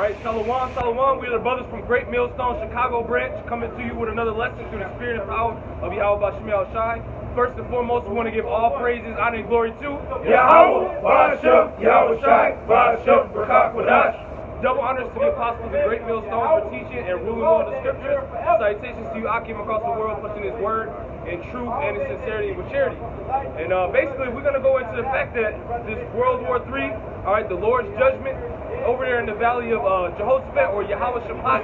Alright, Shalom, Shalom. We are the brothers from Great Millstone, Chicago branch, coming to you with another lesson through the spirit and power of Yahweh Bashim Yahushai. First and foremost, we want to give all praises, honor, and glory to Yahweh Bashim Yahushai, Bashim Barak Wadash. Double honors to the apostles of Great Millstone for teaching and ruling all the scriptures. Salutations to you, Akim, across the world, pushing his word in truth and in sincerity and with charity. And basically, we're going to go into the fact that this World War III, alright, the Lord's judgment, over there in the valley of Jehoshaphat or Yahweh Shaphat,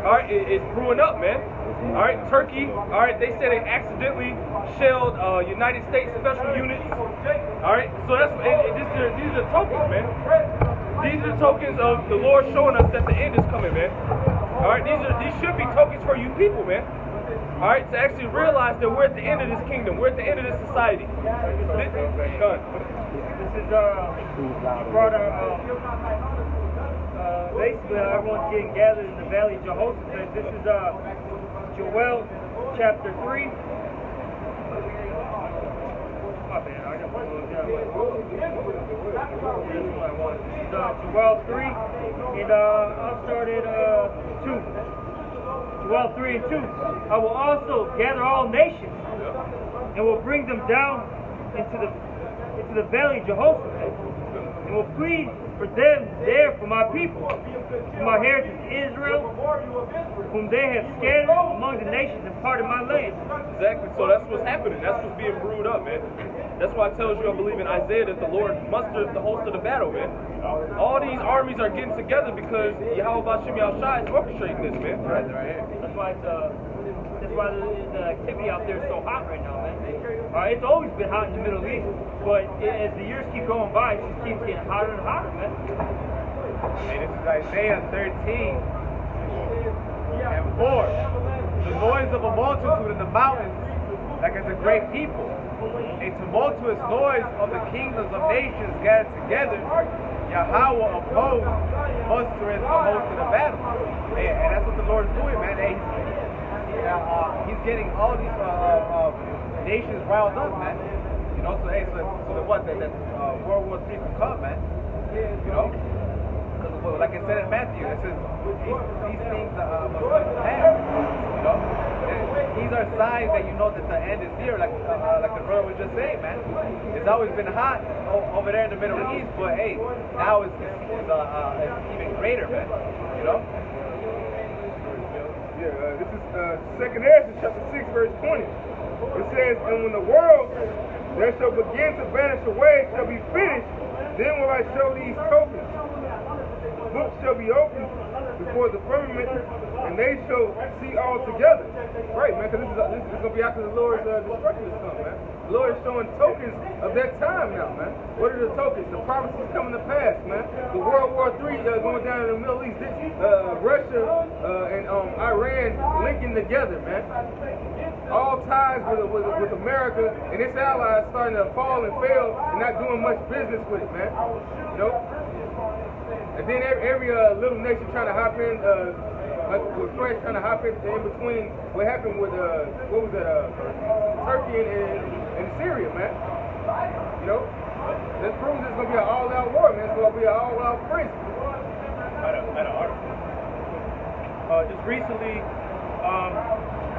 alright, is brewing up, man. Alright, Turkey, alright, they said they accidentally shelled United States special units. Alright, so that's these are the tokens, man. These are the tokens of the Lord showing us that the end is coming, man. Alright, these should be tokens for you people, man. Alright, to actually realize that we're at the end of this kingdom, we're at the end of this society. This is brought basically everyone's getting gathered in the valley of Jehoshaphat. This is Joel chapter 3. My bad, I got to look that way. This is what I want. This is Joel 3, and I'll start at 2. Joel 3 and 2. I will also gather all nations and will bring them down into the valley of Jehoshaphat, and will plead for them there for my people, for my heritage Israel, whom they have scattered among the nations and parted my land. Exactly, so that's what's happening. That's what's being brewed up, man. That's why it tells you, I believe in Isaiah, that the Lord musters the host of the battle, man. All these armies are getting together because Yahweh Bashim Yahushai is orchestrating this, man. Right here. That's why the activity out there is so hot right now, man. It's always been hot in the Middle East, but as the years keep going by, it just keeps getting hotter and hotter, man. This is Isaiah 13 and 4. The noise of a multitude in the mountains, like as a great people. A tumultuous noise of the kingdoms of nations gathered together. Yahweh opposed, mustereth the host of the battle. And that's what the Lord's doing, man. He's getting all these nations riled up, man. You know, so what? That World War III can come, man. You know, like I said in Matthew, it says these things must come to pass. You know, these are signs that you know that the end is near. Like the brother was just saying, man. It's always been hot over there in the Middle East, but hey, now it's even greater, man. You know. This is 2nd Ezra chapter 6 verse 20. It says, and when the world that shall begin to vanish away shall be finished, then will I show these tokens. Books shall be opened before the firmament, and they shall see all together. Right, man, because this is going to be after the Lord's destruction is come, man. The Lord is showing tokens of that time now, man. What are the tokens? The prophecies coming to pass, man. The World War III going down in the Middle East. Russia and Iran linking together, man. All ties with America and its allies starting to fall and fail and not doing much business with it, man. You know? And then every little nation trying to hop in, like with France trying to hop in between what happened with, Turkey and Syria, man. You know? This proves it's going to be an all-out war, man. It's going to be an all-out frenzy. I had an article. Just recently,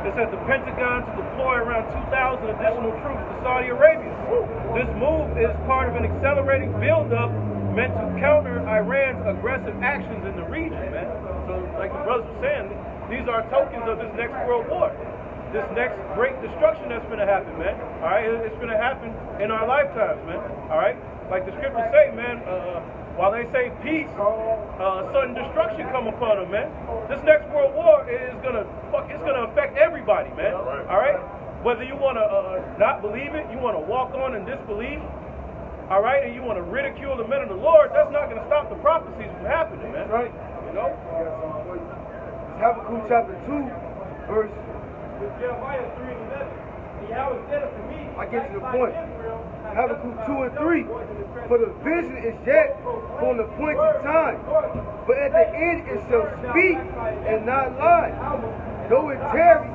it said the Pentagon to deploy around 2,000 additional troops to Saudi Arabia. This move is part of an accelerating buildup meant to counter Iran's aggressive actions in the region, man. So, like the brothers were saying, these are tokens of this next world war. This next great destruction that's going to happen, man. All right, it's going to happen in our lifetimes, man. All right, like the scriptures say, man. While they say peace, sudden destruction come upon them, man. This next world war is it's gonna affect everybody, man. All right, whether you want to not believe it, you want to walk on in disbelief, all right, and you want to ridicule the men of the Lord, that's not going to stop the prophecies from happening, man. Right. You know. Habakkuk chapter 2, verse. Jeremiah 3:11. I get to the point. Habakkuk 2 and 3. For the vision is yet for an appointed time, but at the end it shall speak and not lie. Though it tarry,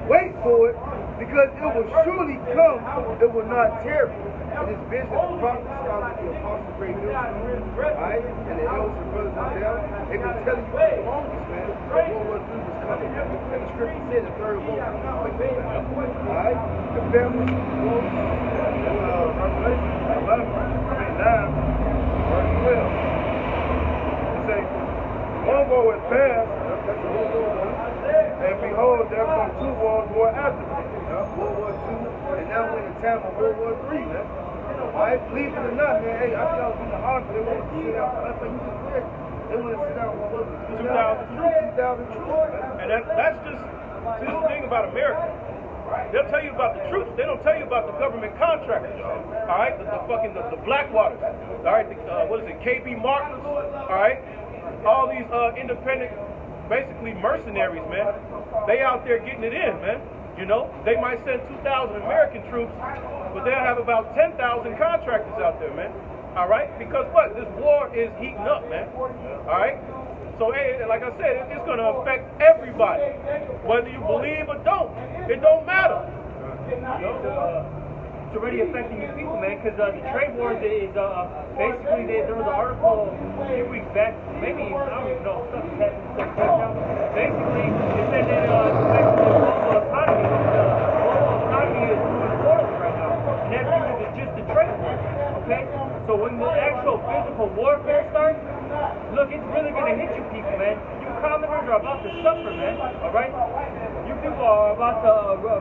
wait for it, because it will surely come, it will not tarry. And this vision of the prophet, scholars, the apostle, great news, right? And the elders and brothers and them, They've been telling you for the longest, man, that World War III was coming. And the scripture said the third war was coming. Alright? The family was Revelation 11, 9, verse 12. It says, one war was past, that's the World War I, and behold, there come two world war after me. World War II, and now we're in the time of World War III, man. Alright, believe it or not, man, hey, I think I was in the army, they want to sit down, that's like you just read. They want to sit down, what was it? 2,000 troops. And that's just the thing about America. They'll tell you about the troops. They don't tell you about the government contractors. All right, the Blackwaters. All right, what is it? KB Martins. All right, all these independent, basically mercenaries, man. They out there getting it in, man. You know, they might send 2,000 American troops, but they'll have about 10,000 contractors out there, man. All right, because what? This war is heating up, man. All right. So, hey, like I said, it's going to affect everybody, whether you believe or don't. It don't matter. It's already affecting you people, man, because the trade wars is basically, there was an article a few weeks back, maybe, I don't even know, something's happening now. Basically, it said that it's affecting the global economy. The global economy is moving forward right now, and that's due to just the trade wars, okay? So when the actual physical warfare starts, look, it's really going to hit you people, man. You commoners are about to suffer, man, all right? You people are about to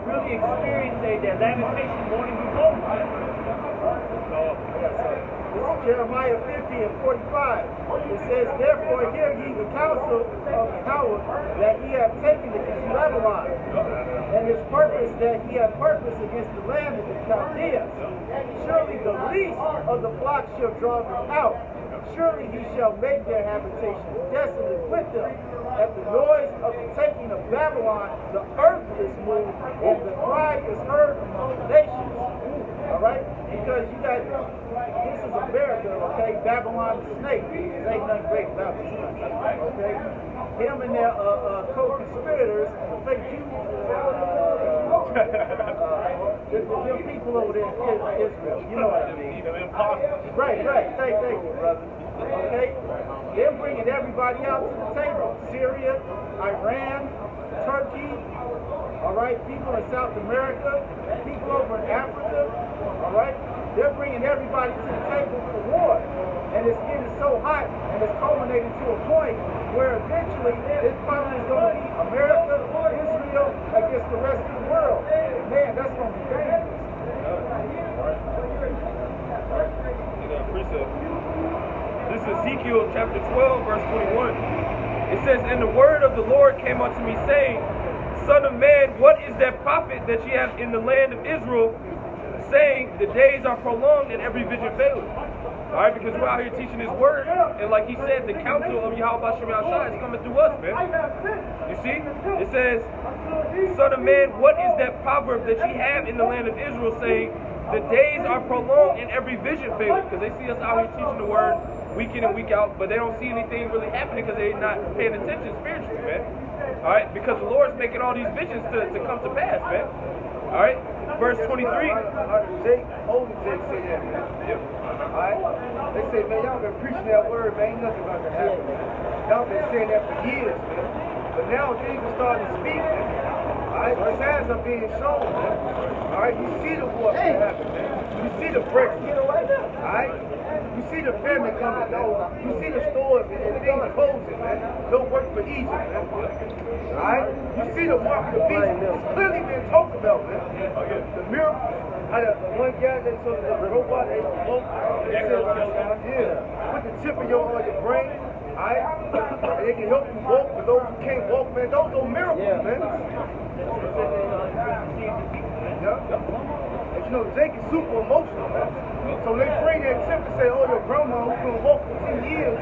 really experience a lamentation morning you go, man. This is Jeremiah 50 and 45. It says, therefore hear ye the counsel of power that ye have taken against Babylon, and his purpose that he hath purposed against the land of the Chaldeans. Surely the least of the flock shall draw them out. Surely he shall make their habitation desolate with them. At the noise of the taking of Babylon, the earth is moved, and the cry is heard among the nations. All right? Because you got, this is America, okay? Babylon the snake. There ain't nothing great about this country, okay? Him and their co-conspirators, the fake Jews, them people over there in Israel. You know what I mean? Right. Thank you, brother. Okay? They're bringing everybody out to the table. Syria, Iran, Turkey, all right? People in South America, people over in Africa, all right? They're bringing everybody to the table for war. And it's getting so hot, and it's culminating to a point where eventually this probably is going to be America, Israel, against the rest of the world. And man, that's going to be dangerous. This is Ezekiel chapter 12, verse 21. It says, and the word of the Lord came unto me, saying, Son of man, what is that prophet that ye have in the land of Israel, saying, the days are prolonged and every vision faileth? All right, because we're out here teaching his word, and like he said, the counsel of Yahweh Shem Yahshua is coming through us, man. You see? It says, Son of man, what is that proverb that ye have in the land of Israel, saying, the days are prolonged and every vision faileth? Because they see us out here teaching the word week in and week out, but they don't see anything really happening because they're not paying attention spiritually, man. All right, because the Lord's making all these visions to come to pass, man. All right, verse 23. Old Jake say that, man. Yep. Alright? They say, man, y'all been preaching that word, man, ain't nothing about to happen. Y'all been saying that for years, man. But now things are starting to speak, man. Alright? The signs are being shown, man. Alright? You see the war that happened, man. You see the Brexit. Alright? You see the famine coming, man. You see the stores and things closing, man. No work for Egypt, man. Alright? You see the mark of the beast. It's clearly been talked about, man. The miracle. One guy that told the robot they woke, put the chip in your brain, alright? And they can help you walk. For those who can't walk, man, those are miracles, man. And you know, Jake is super emotional, man. So they bring that chip and say, oh, your grandma who's gonna walk for 10 years,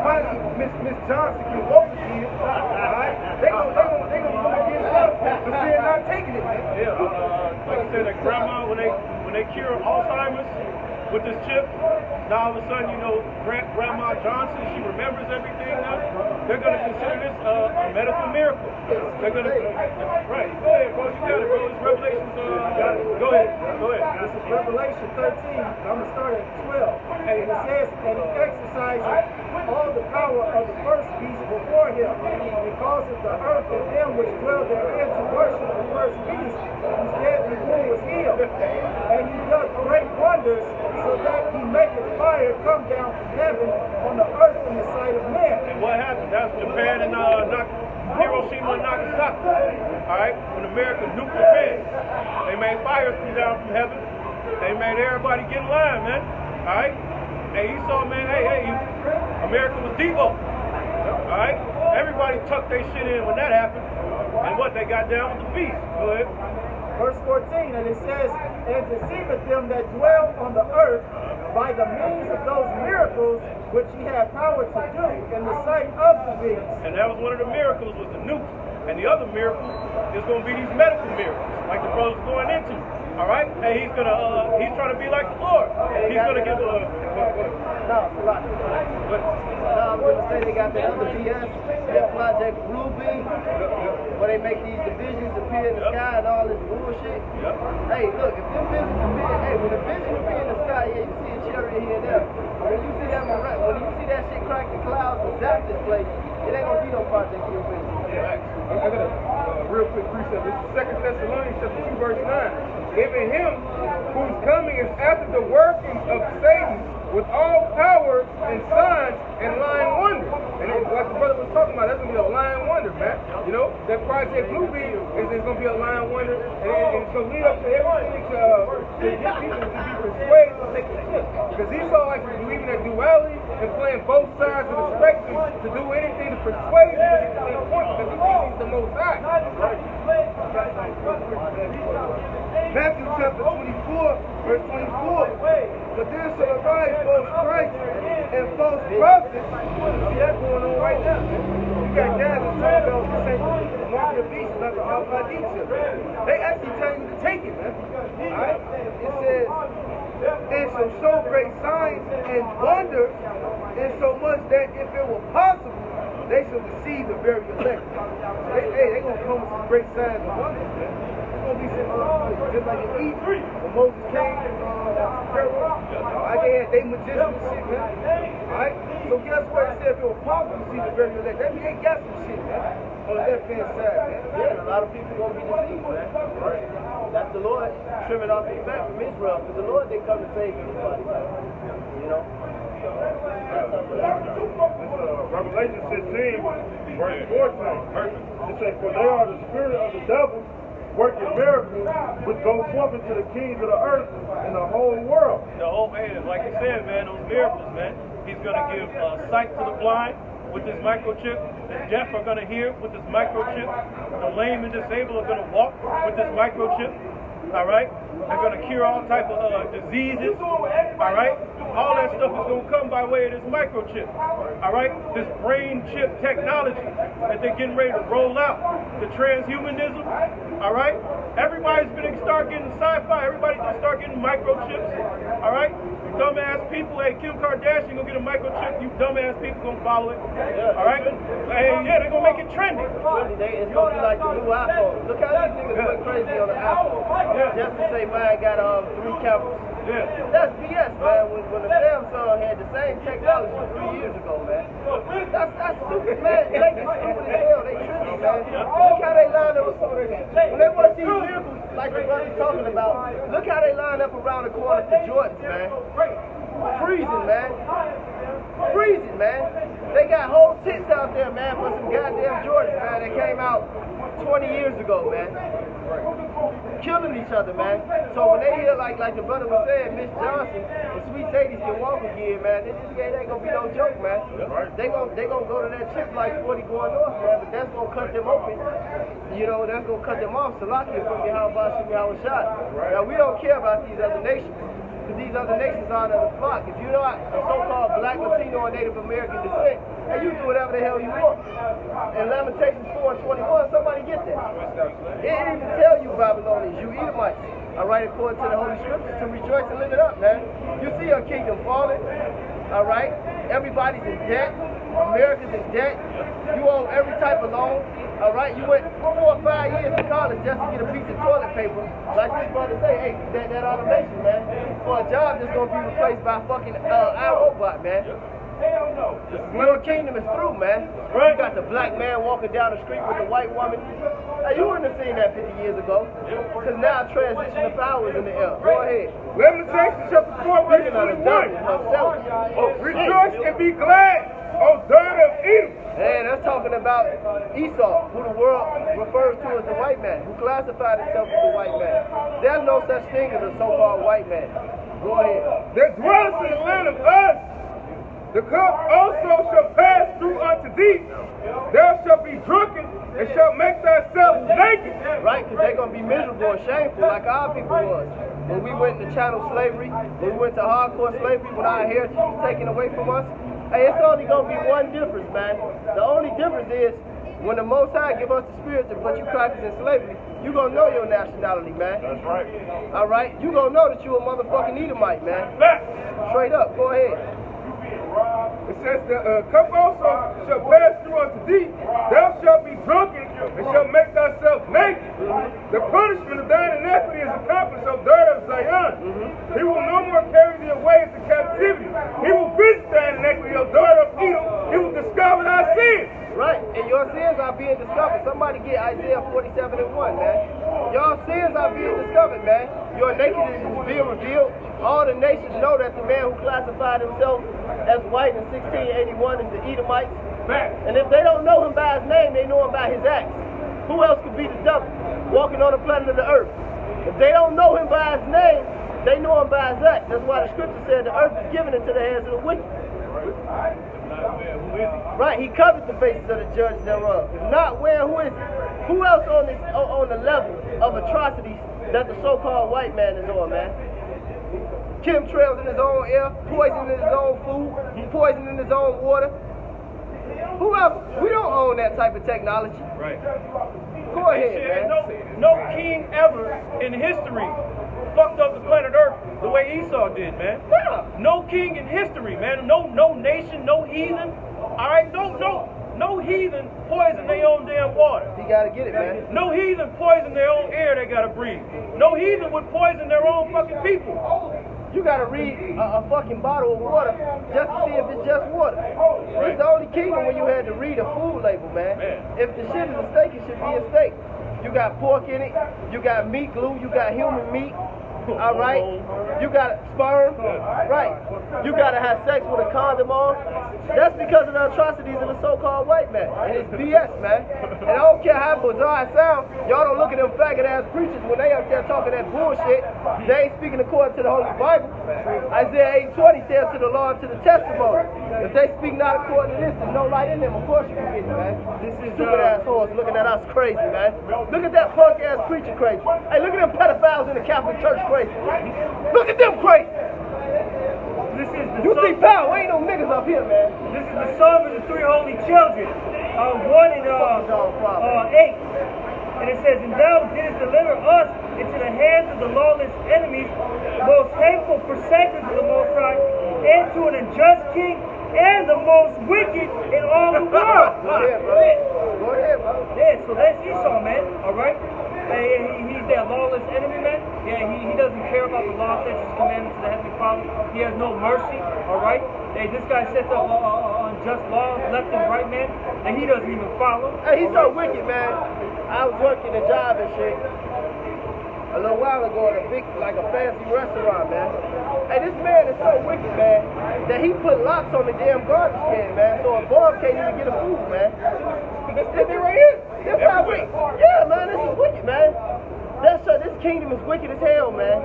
finally Miss Johnson can walk again, alright? They gonna go against us for saying not taking it, man. Yeah, like I said, that grandma, when they cure Alzheimer's with this chip, now all of a sudden, you know, Grandma Johnson, she remembers everything now. They're going to consider this a medical miracle. They're going to, right, go ahead, bro, you got it, bro. It's Revelations, go ahead. This is Revelation 13, I'm going to start at 12. And it says, and he exercises all the power of the first beast before him, and causeth the earth and them which dwell therein to worship the first beast, whose deadly wound was healed. And he doth great wonders, so that he maketh fire come down from heaven on the earth in the sight of men. And what happened? That's Japan and Hiroshima and Nagasaki. Alright? When America nuked Japan, they made fires come down from heaven. They made everybody get in line, man. Alright? Hey, you saw, man, hey, America was Devo. Alright? Everybody tucked their shit in when that happened. And what, they got down with the beast. Go ahead. Verse 14, and it says, and deceiveth them that dwell on the earth by the means of those miracles which he had power to do in the sight of the beast. And that was one of the miracles, was the nukes. And the other miracle is going to be these medical miracles, like the brother's going into. All right? And he's trying to be like the Lord. He's going to give No, it's a lot. I was going to say they got that other BS, that Project Bluebeam, where they make these divisions appear in the sky and all this bullshit. Hey, look, if them visions appear, when the vision appear in the sky, yeah, you see a chariot here and there. When you see that shit crack the clouds and zap this place, it ain't gonna be no Project Bluebeam. I got a real quick precept. This is 2 Thessalonians chapter 2, verse 9. Even him whose coming is after the working of Satan with all power and signs and lying wonders. And like the brother was talking about, that's going to be a lying wonder, man. You know, that Project Bluebeam is going to be a lying wonder. And it's going to lead up to everything to get people to be persuaded to take the ship. Because Esau likes to believe in that duality and playing both sides of the spectrum to do anything to persuade you to get to that point because he thinks he's the Most High. Matthew chapter 24, verse 24. But then shall arise false Christ and false prophets. See that going on right now. You got guys that talk about this ain't the mark of the beast, not the Alpha and Omega. They actually tell you to take it, man. Alright? It says, and shall show great signs and wonders, in so much that if it were possible, they shall deceive the very elect. They gonna come with some great signs and wonders, man. It's gonna be some just like in Egypt, when Moses came Pharaoh. They magicians and shit, man. Alright? So guess what? It said if it was possible to see the very elect. That means they got some shit, man. On the left hand side, man. Yeah, a lot of people gonna be deceived, man. That's the Lord trimming off his back from Israel, because the Lord didn't come to save anybody. You know? Revelation 16, verse 14. It says, for they are the spirit of the devil, working miracles, which go forth into the kings of the earth and the whole world. The whole man, like you said, man, those miracles, man. He's going to give sight to the blind with this microchip. The deaf are going to hear with this microchip. The lame and disabled are going to walk with this microchip. All right? They're going to cure all type of diseases. All right? All that stuff is going to come by way of this microchip. All right? This brain chip technology that they're getting ready to roll out. The transhumanism. All right? Everybody's going to start getting sci-fi. Everybody's going to start getting microchips. All right? Dumbass people. Hey, Kim Kardashian going to get a microchip. You dumbass people going to follow it. All right? Hey, yeah, they're going to make it trendy. It's going to be like the new iPhone. Look how these niggas went crazy on the iPhone. Just to say mine got 3 cameras. Yeah. That's BS, man. When the Samsung had the same technology 3 years ago, man. That's stupid, man. They get stupid as hell. They tricky, man. Look how they line up. When they watch these miracles, like the brother's talking about, look how they line up around the corner for Jordans, man. Freezing, man. Freezing, man. They got whole tits out there, man, for some goddamn Jordans, man, that came out 20 years ago, man. Killing each other, man. So when they hear like the brother was saying, Miss Johnson and Sweet Sadie's can walk again, man, this ain't gonna be no joke, man. They gonna go to that chip like 40 going off, man, but that's gonna cut them open. You know, that's gonna cut them off. Salakia from Yahweh shot. Now we don't care about these other nations. These other nations are under the flock. If you're not a so-called black, Latino, or Native American descent, and you do whatever the hell you want. In Lamentations 4:21, somebody get that. It didn't even tell you Babylonians, you Edomites. All right, according to the Holy Scriptures, to rejoice and live it up, man. You see a kingdom falling. All right, everybody's in debt. America's in debt. You owe every type of loan. All right, you went 4 or 5 years to college just to get a piece of toilet paper. Like this brother say, hey, that automation, man, for a job that's gonna be replaced by fucking iRobot, man. Your kingdom is through, man. Right. You got the black man walking down the street with the white woman. Hey, you wouldn't have seen that 50 years ago. Because now transition of power is in the air. Go ahead. Lamentations chapter 4, verse Speaking of the 21. devil herself. Rejoice and be glad, O daughter of Edom. And that's talking about Esau, who the world refers to as the white man, who classified himself as the white man. There's no such thing as a so-called white man. Go ahead. That dwelleth in the land of us. The cup also shall pass through unto thee. Thou shalt be drunken and shalt make thyself naked. Right? Because they're going to be miserable and shameful like our people was. When we went into chattel slavery, when we went to hardcore slavery, when our heritage was taken away from us, hey, it's only going to be one difference, man. The only difference is when the Most High give us the spirit to put you crackers in slavery, you going to know your nationality, man. That's right. All right? You going to know that you a motherfucking Edomite, man. Straight up. Go ahead. It says the cup also shall pass through unto thee. Thou shalt be drunken and shalt make thyself naked. The punishment of thine iniquity is accomplished, O daughter of Zion. He will no more carry thee away into captivity. He will visit thine iniquity, O daughter of Edom. He will discover thy sins. Right, and your sins are being discovered. Somebody get Isaiah 47:1, man. Your sins are being discovered, man. Your nakedness is being revealed. All the nations know that the man who classified himself as white in 1681 is the Edomites. And if they don't know him by his name, they know him by his acts. Who else could be the devil walking on the planet of the earth? If they don't know him by his name, they know him by his acts. That's why the scripture said the earth is given into the hands of the wicked. Right, he covered the faces of the judges thereof. If not, where, who is it? Who else on the level of atrocities that the so-called white man is on, man? Chemtrails in his own air, poison in his own food, poison in his own water. Who else? We don't own that type of technology. Right. Go ahead, man. No king ever in history fucked up the planet Earth the way Esau did, man. Yeah. No king in history, man. No nation, no heathen. All right, no heathen poison their own damn water. You gotta get it, man. No heathen poison their own air they gotta breathe. No heathen would poison their own fucking people. You gotta read a fucking bottle of water just to see if it's just water. It's the only kingdom when you had to read a food label, man. If the shit is a steak, it should be a steak. You got pork in it, you got meat glue, you got human meat, all right? You got sperm, right? You gotta have sex with a condom on. That's because of the atrocities of the so-called white man. And it's BS, man. And I don't care how bizarre it sounds, y'all don't look at them faggot-ass preachers when they out there talking that bullshit. They ain't speaking according to the Holy Bible. Isaiah 8:20 says to the law and to the testimony. If they speak not according to this, there's no light in them. Of course you can get it, man. This is stupid assholes looking at us crazy, man. Look at that punk-ass preacher crazy. Hey, look at them pedophiles in the Catholic Church crazy. Look at them crazy. This is the You see power, ain't no niggas up here, man. This is the song of the three holy children. 1 and 8. And it says, and thou didst deliver us into the hands of the lawless enemies, most hateful forsakers of the Most High, and to an unjust king, and the most wicked in all the world. Go ahead, bro. Go ahead, bro. Yeah, so that's Esau, man. All right. He's that lawless enemy, man. Yeah, he doesn't care about the law, statutes, commandments of the Heavenly Father. He has no mercy. All right. Hey, this guy sets up unjust laws, left and right, man, and he doesn't even follow. Hey, he's so wicked, man. I was working a job and shit a little while ago at a fancy restaurant, man. Hey, this man is so wicked, man, that he put locks on the damn garbage can, man, so a bum can't even get a food, man. This right here. This how wicked. Yeah, man, this is wicked, man. This kingdom is wicked as hell, man.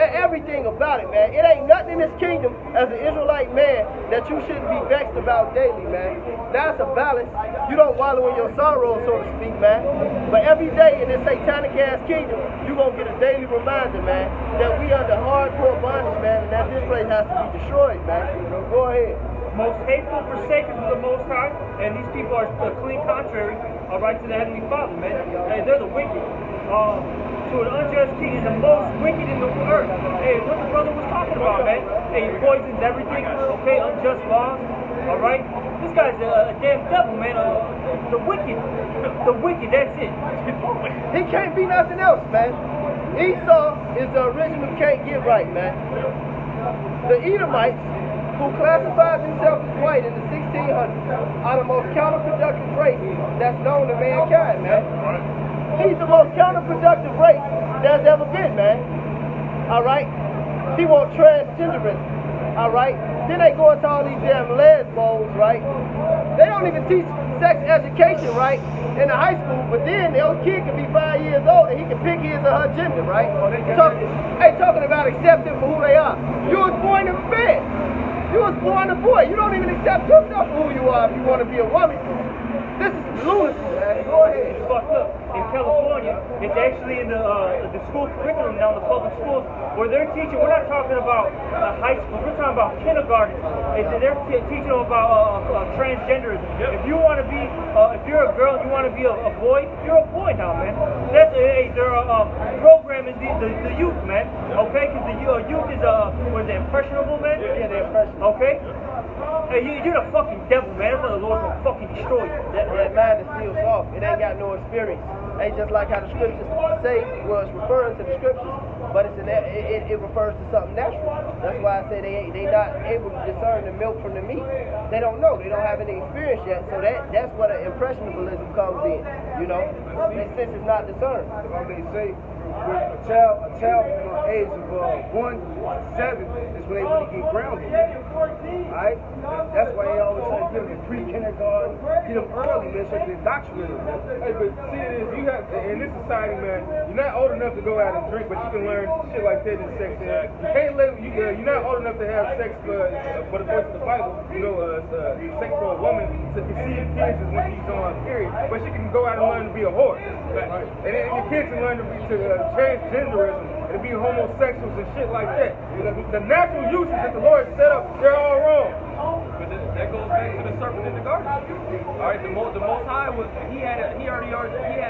And everything about it, man. It ain't nothing in this kingdom as an Israelite man that you shouldn't be vexed about daily, man. That's a balance. You don't wallow in your sorrow, so to speak, man. But every day in this satanic ass kingdom, you're going to get a daily reminder, man, that we under hardcore bondage, man, and that this place has to be destroyed, man. Go ahead. Most hateful forsakers of the Most High, and these people are clean contrary, all right, to the Heavenly Father, man. Hey, they're the wicked. To an unjust king and the most wicked in the earth. Hey, what the brother was talking about, man. Hey, he poisons everything, okay, unjust laws, all right. This guy's a damn devil, man. The wicked, that's it. He can't be nothing else, man. Esau is the original can't get right, man. The Edomites who classified themselves as white in the 1600s, are the most counterproductive race that's known to mankind, man. He's the most counterproductive race there's ever been, man. All right? He wants transgenderism. All right? Then they go into all these damn lesbos, right? They don't even teach sex education, right, in the high school, but then the old kid can be 5 years old and he can pick his or her gender, right? Talking about accepting for who they are. You was born in bed. You was born a boy. You don't even accept yourself for who you are if you want to be a woman. This is lunacy, man. Go ahead. It's fucked up. In California, it's actually in the school curriculum now, the public schools, where they're teaching. We're not talking about high school. We're talking about kindergarten. They're teaching them about transgenderism. If you want to be, if you're a girl and you want to be a boy, you're a boy now, man. They're programming the youth, man. Okay, because the youth is what is it, impressionable, man? Yeah, they're impressionable. Okay. Hey, you're the fucking devil, man. That's why the Lord's gonna fucking destroy you. That mind is still soft. It ain't got no experience. Ain't just like how the scriptures say was referring to the scriptures, but it refers to something natural. That's why I say they not able to discern the milk from the meat. They don't know. They don't have any experience yet. So that's where the impressionabilism comes in. You know, their sense is not discerned. Like they say, a child from the age of 1 to 7 is when they really get grounded. Alright? That's why they always try to give them pre-kindergarten, get them early, man, so they can indoctrinate them. Hey, but see, you have in this society, man, you're not old enough to go out and drink, but you can learn shit like that in sex. You can't live. You're not old enough to have sex for the voice of the Bible. You know, sex for a woman to conceive kids is when she's on period, but she can go out and learn to be a whore. Right. And then your kids can learn to be transgenderism and to be homosexuals and shit like that. The natural uses that the Lord set up, they're all wrong. But that goes back to the serpent in the garden. All right, the Most High was he had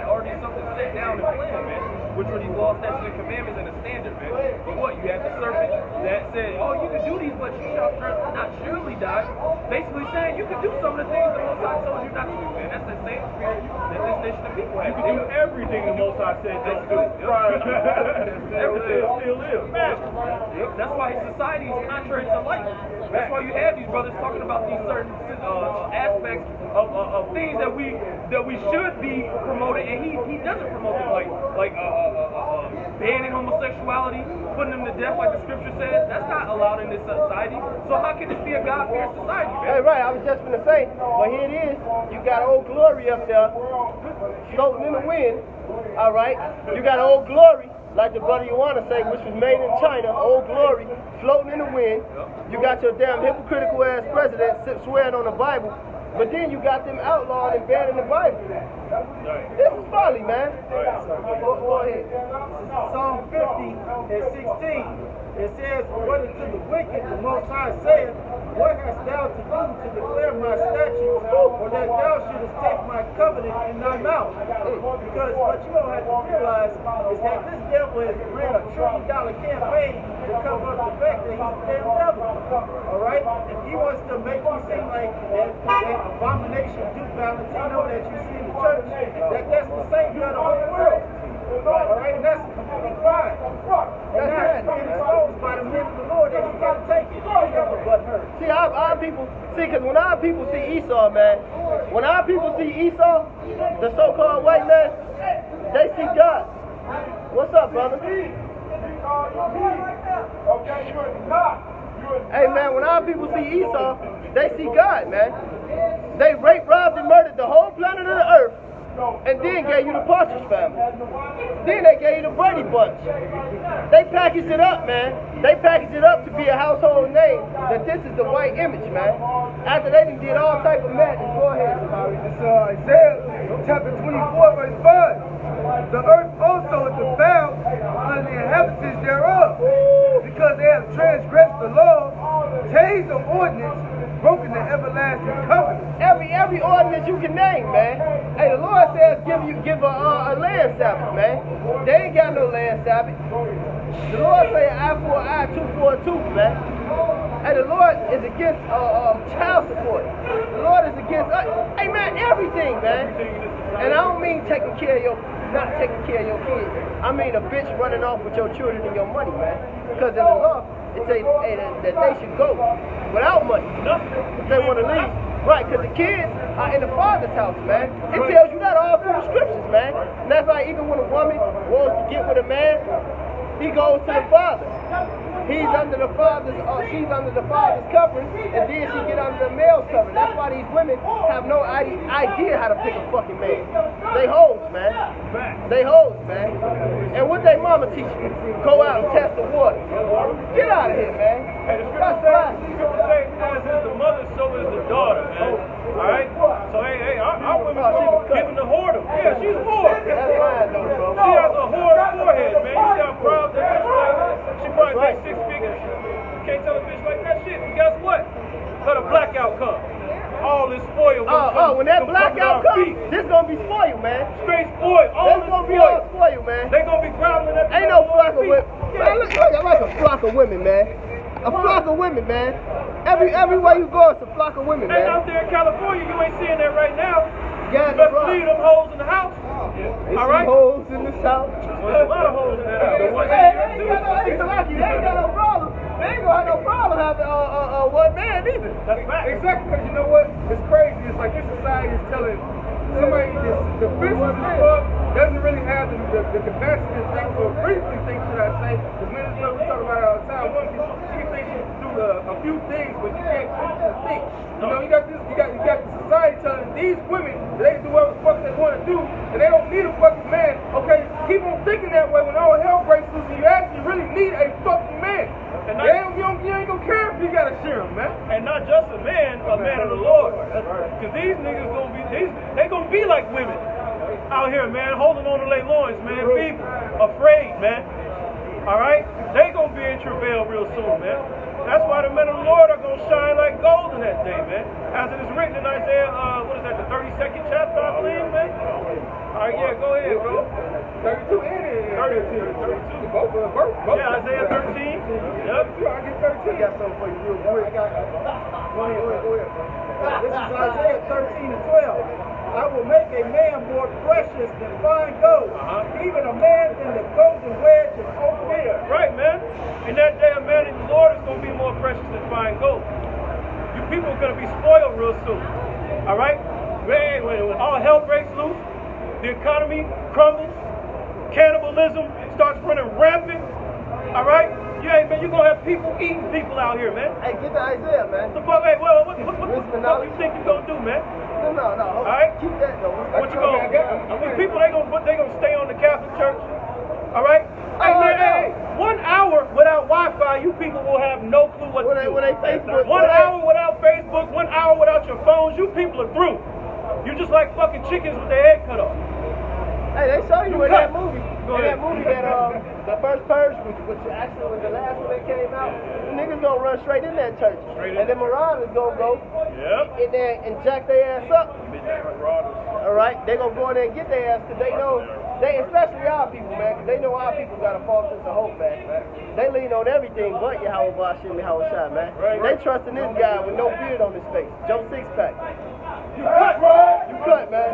already something set down in plan, man, which were these laws, statutes, and commandments and the standard, man. But what you had the serpent that said, oh, you can do these, but you shall not surely die. Basically saying you can do some of the things the Most High told you not to do, man. That's the same spirit that this nation of people have. You can do everything the Most High said don't do. Everything still is. That's why his society is contrary to life. That's why you have these brothers talking about these certain aspects of things that we should be promoting, and he doesn't promote them, like banning homosexuality, putting them to death, like the scripture says. That's not allowed in this society. So how can this be a God-fearing society, man? Hey, right. I was just gonna say, but here it is. You got Old Glory up there, floating in the wind. All right. You got Old Glory, like the brother you want to say, which was made in China. Old Glory, floating in the wind. You got your damn hypocritical ass president swearing on the Bible, but then you got them outlawing and banning the Bible. This is folly, man. Go ahead. Psalm 50 and 16. It says, "Whether to the wicked the Most High saith, what hast thou to do to declare my statutes, or that thou shouldest take my covenant in thy mouth?" Because what you don't have to realize is that this devil has ran a $1 trillion campaign to cover up the fact that he's a damn devil. All right? And he wants to make you seem like that abomination Duke Valentino that you see in the church, that's the savior of the whole world. All right? And that's complete pride. And now it's being exposed by the men of the Lord that he can't take it. He never but hurt. See, our people, because when our people see Esau, man, when our people see Esau, the so-called white man, they see God. What's up, brother? Hey, man, when our people see Esau, they see God, man. They raped, robbed, and murdered the whole planet of the earth, and then gave you the Partridge Family. Then they gave you the Brady Bunch. They packaged it up, man. They packaged it up to be a household name, that this is the white image, man. After they done did all type of madness. Go ahead, Samari. It's Isaiah chapter 24, verse 5. The earth also is defiled under the inhabitants thereof, because they have transgressed the law, changed the ordinance, broken the everlasting covenant. Every ordinance you can name, man. Hey, the Lord says give a land Sabbath, man. They ain't got no land Sabbath. The Lord say eye for an eye, tooth for a tooth, man. Hey, the Lord is against child support. The Lord is against, hey man, everything, man. And I don't mean not taking care of your kids. I mean a bitch running off with your children and your money, man. Because in the law, and say that they should go without money if they want to leave. Right, because the kids are in the father's house, man. It tells you that all through the scriptures, man. And that's like even when a woman wants to get with a man, he goes to the father. He's under the father's, she's under the father's covering, and then she get under the male's covering. That's why these women have no idea how to pick a fucking man. They hoes, man. They hoes, man. And what they mama teach you? Go out and test the water. Get out of here, man. That's right. Say, as is the mother, so is the daughter, man. All right? So, hey, our women giving the whoredom. Yeah, she's a whore. That's fine, though, bro. She has a whore forehead, man. You see how proud that bitch like? She probably makes 6 figures. You can't tell a bitch like that shit. And guess what? Let a blackout come. All this spoil. When that blackout comes, this gonna be spoiled, man. Straight spoil. All This this gonna be all spoiled, man. They gonna be growling at the Ain't no flock of women. Man, look like a flock of women, man. A flock of women, man. Everywhere you go, it's a flock of women, And man. out there in California, you ain't seeing that right now. Yeah, You better leave them hoes in the house. There's All some right? hoes in this house. There's a lot of hoes in that house. They ain't got no problem. They ain't gonna have no problem having one man either. That's fact. Exactly, because you know what? It's crazy. It's like this society is telling somebody that's defenseless as fuck, doesn't really have the capacity to think, or briefly think, should I say. Because men as well, we talk about it all the time. One, she can think she can do a few things, but you can't think. You know, you got the society telling these women that they can do whatever the fuck they want to do, and they don't need a fucking man. Okay, keep on thinking that way when all hell breaks loose, and you actually really need a fucking man. And You ain't gonna care if you gotta share him, man. And not just a man of the Lord. Because these niggas they gonna be like women out here, man, holding on to their loins, man, people, afraid, man. All right? They gonna be in travail real soon, man. That's why the men of the Lord are gonna shine like gold in that day, man. As it is written in Isaiah, what is that, the 32nd chapter, I believe, man? All right, yeah, go ahead, bro. 32 and 32. Both. Yeah, Isaiah 13. Yep. I get 13. I got something for you real quick. Go ahead. This is Isaiah 13 and 12. I will make a man more precious than fine gold, even a man than the golden wedge of Ophir. Right, man. In that day, a man in the Lord is going to be more precious than fine gold. You people are going to be spoiled real soon. All right? When all hell breaks loose, the economy crumbles, cannibalism starts running rampant. All right? Yeah, man, you're going to have people eating people out here, man. Hey, get to Isaiah, man. The fuck, hey, well, what the fuck you think you're going to do, man? No. All right? Keep that, though. What you going to do? These people, they gonna stay on the Catholic Church. All right? Hey, man, hey, 1 hour without Wi-Fi, you people will have no clue what to do. When they Facebook, 1 hour without Facebook, 1 hour without your phones, you people are through. You just like fucking chickens with their head cut off. Hey, they show you in that movie. Go In ahead. that movie that the first Purge, which actually was the last one that came out, the niggas gonna run straight in that church. And then Marauders gonna go in there and jack their ass up. Alright? They gonna go in there and get their ass because they know, especially our people, man, because they know our people got a false sense of hope, man. They lean on everything but Yahweh Bashim Yahweh Shai, man. They trusting this guy with no beard on his face. Joe Sixpack. You cut, bro. You cut, man.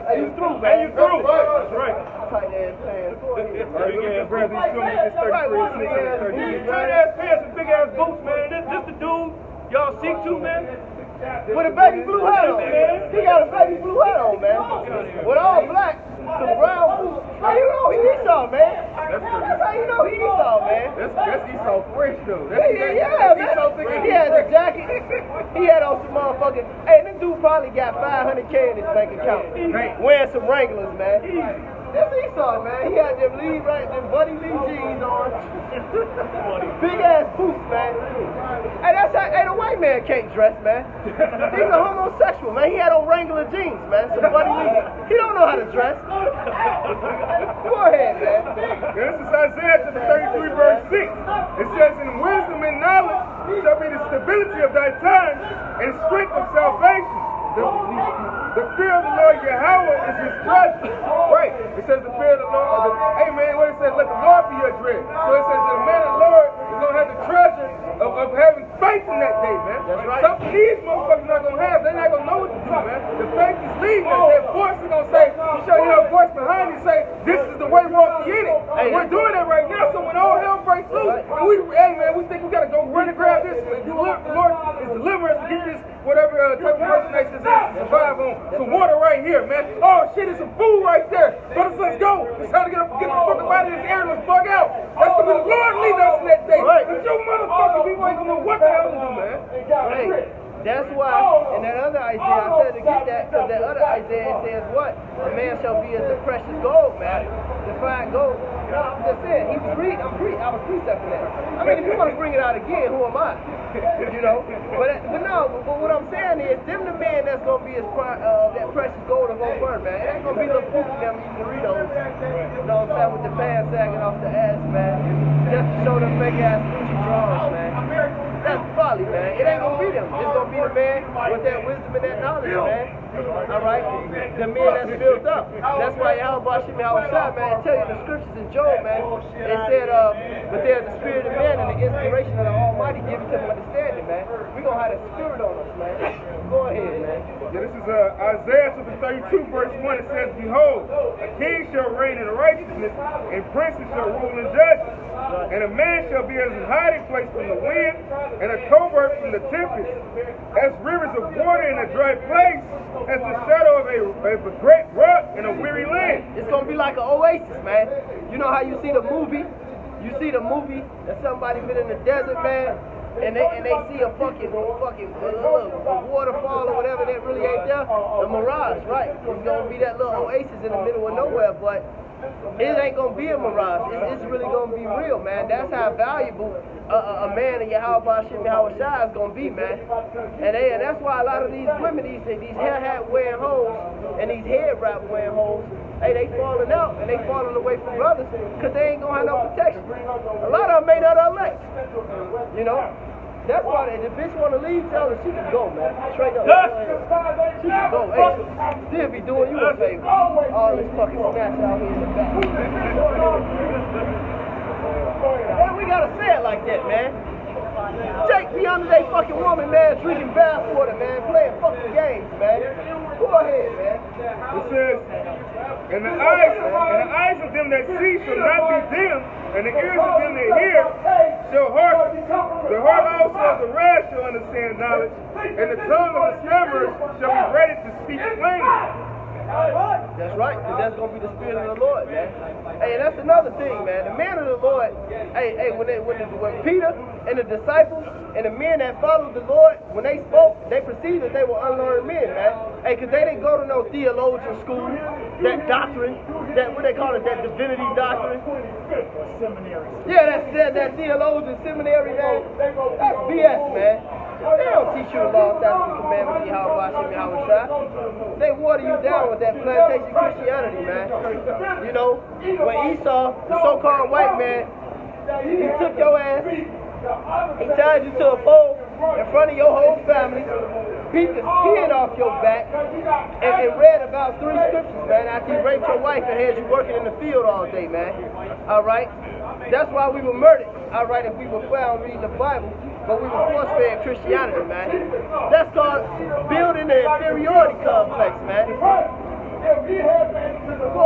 Hey, you through, man. And you through. That's right. Tight ass pants. Grab these two minutes, 33 and 6 Tight ass pants and big ass boots, man. This the dude y'all seek to, man. With a baby blue hat on, man. He got a baby blue hat on, man. With all black, some brown boots. How you know he Esau, man? That's how you know he Esau, man. That's Esau fresh, though. Yeah, man. He had a jacket. He had on some motherfucking. Hey, this dude probably got $500K in his bank account. Wearing some Wranglers, man. That's Esau, man. He had them Buddy Lee jeans on. Big ass boots, man. Hey, the white man can't dress, man. He's a homosexual, man. He had on Wrangler jeans, man. Some Buddy Lee. He don't know how to dress. Go ahead, man. This is Isaiah chapter 33, verse 6. It says, "In wisdom and knowledge shall be the stability of thy times, and strength of salvation. The fear of the Lord Yahweh is his treasure." Right. It says the fear of the Lord. Hey, man, what it says, let the Lord be your dread. So it says that the man of the Lord is going to have the treasure of having faith in that day, man. That's right. Something these motherfuckers not going to have. They're not going to know what to do, man. The faith is leading us. That voice is going to say, you show you a voice behind you say, this is the way, walk ye in it. We're doing it right now. So when all hell breaks loose. And we, hey man, we think we gotta go run and grab this. The Lord is delivering us to get this whatever type of merchandise this is to survive on. Some water right here, man. Oh shit, there's some food right there. Brothers, let's go. It's time to get the fuck up out of this area. Let's bug out. That's gonna be the Lord leading us in that day. But you motherfucking people ain't gonna know what the hell to do, man. Hey, that's why in that other Isaiah, I said to get that, because that other Isaiah says what? A man shall be as the precious gold, man. The fine gold. No, I'm just saying, he was I was precepting that. I mean, if you want to bring it out again, who am I? You know? But what I'm saying is, them the men that's going to be as that precious gold of old word, man. It ain't going to be little poop them eating Doritos. You know what I'm saying? With the pants sagging off the ass, man. Just to show them fake ass Gucci drawers, man. That's folly, man. It ain't going to be them. It's going to be the man with that wisdom and that knowledge, man. Alright? The men that's built up. That's why Yahweh Shemi Hawashai, man, tell you the scriptures in Job, man. It said, but there's the spirit of man and the inspiration of the Almighty giving to them understanding, man. We're going to have the spirit on us, man. Go ahead, man. Yeah, this is Isaiah chapter 32, verse 1. It says, Behold, a king shall reign in righteousness, and princes shall rule in judgment. And a man shall be as a hiding place from the wind, and a covert from the tempest, as rivers of water in a dry place, as the shadow of a great rock in a weary land. It's going to be like an oasis, man. You know how you see the movie? You see the movie that somebody been in the desert, man, and they see a fucking waterfall or whatever that really ain't there. The mirage, right? It's going to be that little oasis in the middle of nowhere, but it ain't going to be a mirage. It's really going to be real, man. That's how valuable a man in Yahweh Shemi Hawashai is going to be, man. And that's why a lot of these women, these hair hat wearing hoes and these head wrap wearing hoes, hey, they falling out and they falling away from brothers because they ain't going to have no protection. A lot of them may not elect, you know. That's why if the bitch want to leave, tell her she can go, man. Straight up. She can go. Hey, she'll be doing you a favor. All this fucking snatch out here in the back. Man, we gotta say it like that, man. Jake be under they fucking woman, man, drinking bathwater, man, playing fucking games, man. Go ahead, man. It says, and the eyes of them that see shall not be dim, and the ears of them that hear shall hearken. The heart also of the rash shall understand knowledge, and the tongue of the stammerers shall be ready to speak plainly. That's right, because that's going to be the spirit of the Lord, man. Hey, and that's another thing, man. The man of the Lord, when Peter and the disciples and the men that followed the Lord, when they spoke, they perceived that they were unlearned men, man. Hey, because they didn't go to no theologian school, that doctrine, that, what they call it, that divinity doctrine. Seminary. Yeah, that theologian seminary, man. That's BS, man. They don't teach you the law, statutes, and commandments, Yahweh Shemi Hawashai. They water you down with that plantation Christianity, man. You know, when Esau, the so-called white man, he took your ass, he tied you to a pole in front of your whole family, beat the skin off your back, and read about 3 scriptures, man, after he raped your wife and had you working in the field all day, man. All right? That's why we were murdered, all right, if we were found reading the Bible. But we were force-fed Christianity, man. That's called building the inferiority complex, man. Go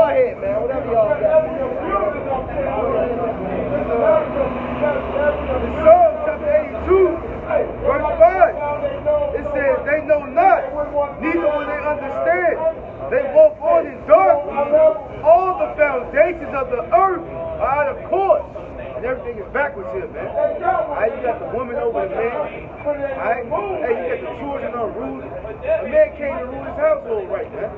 ahead, man. Whatever y'all got. The Psalm chapter 82, verse 5. It says, they know not, neither will they understand. They walk on in darkness. All the foundations of the earth are out of course. And everything is backwards here, man. Alright, you got the woman over the man. Alright? Hey, you got the children on rule. A man came to rule his household right, man.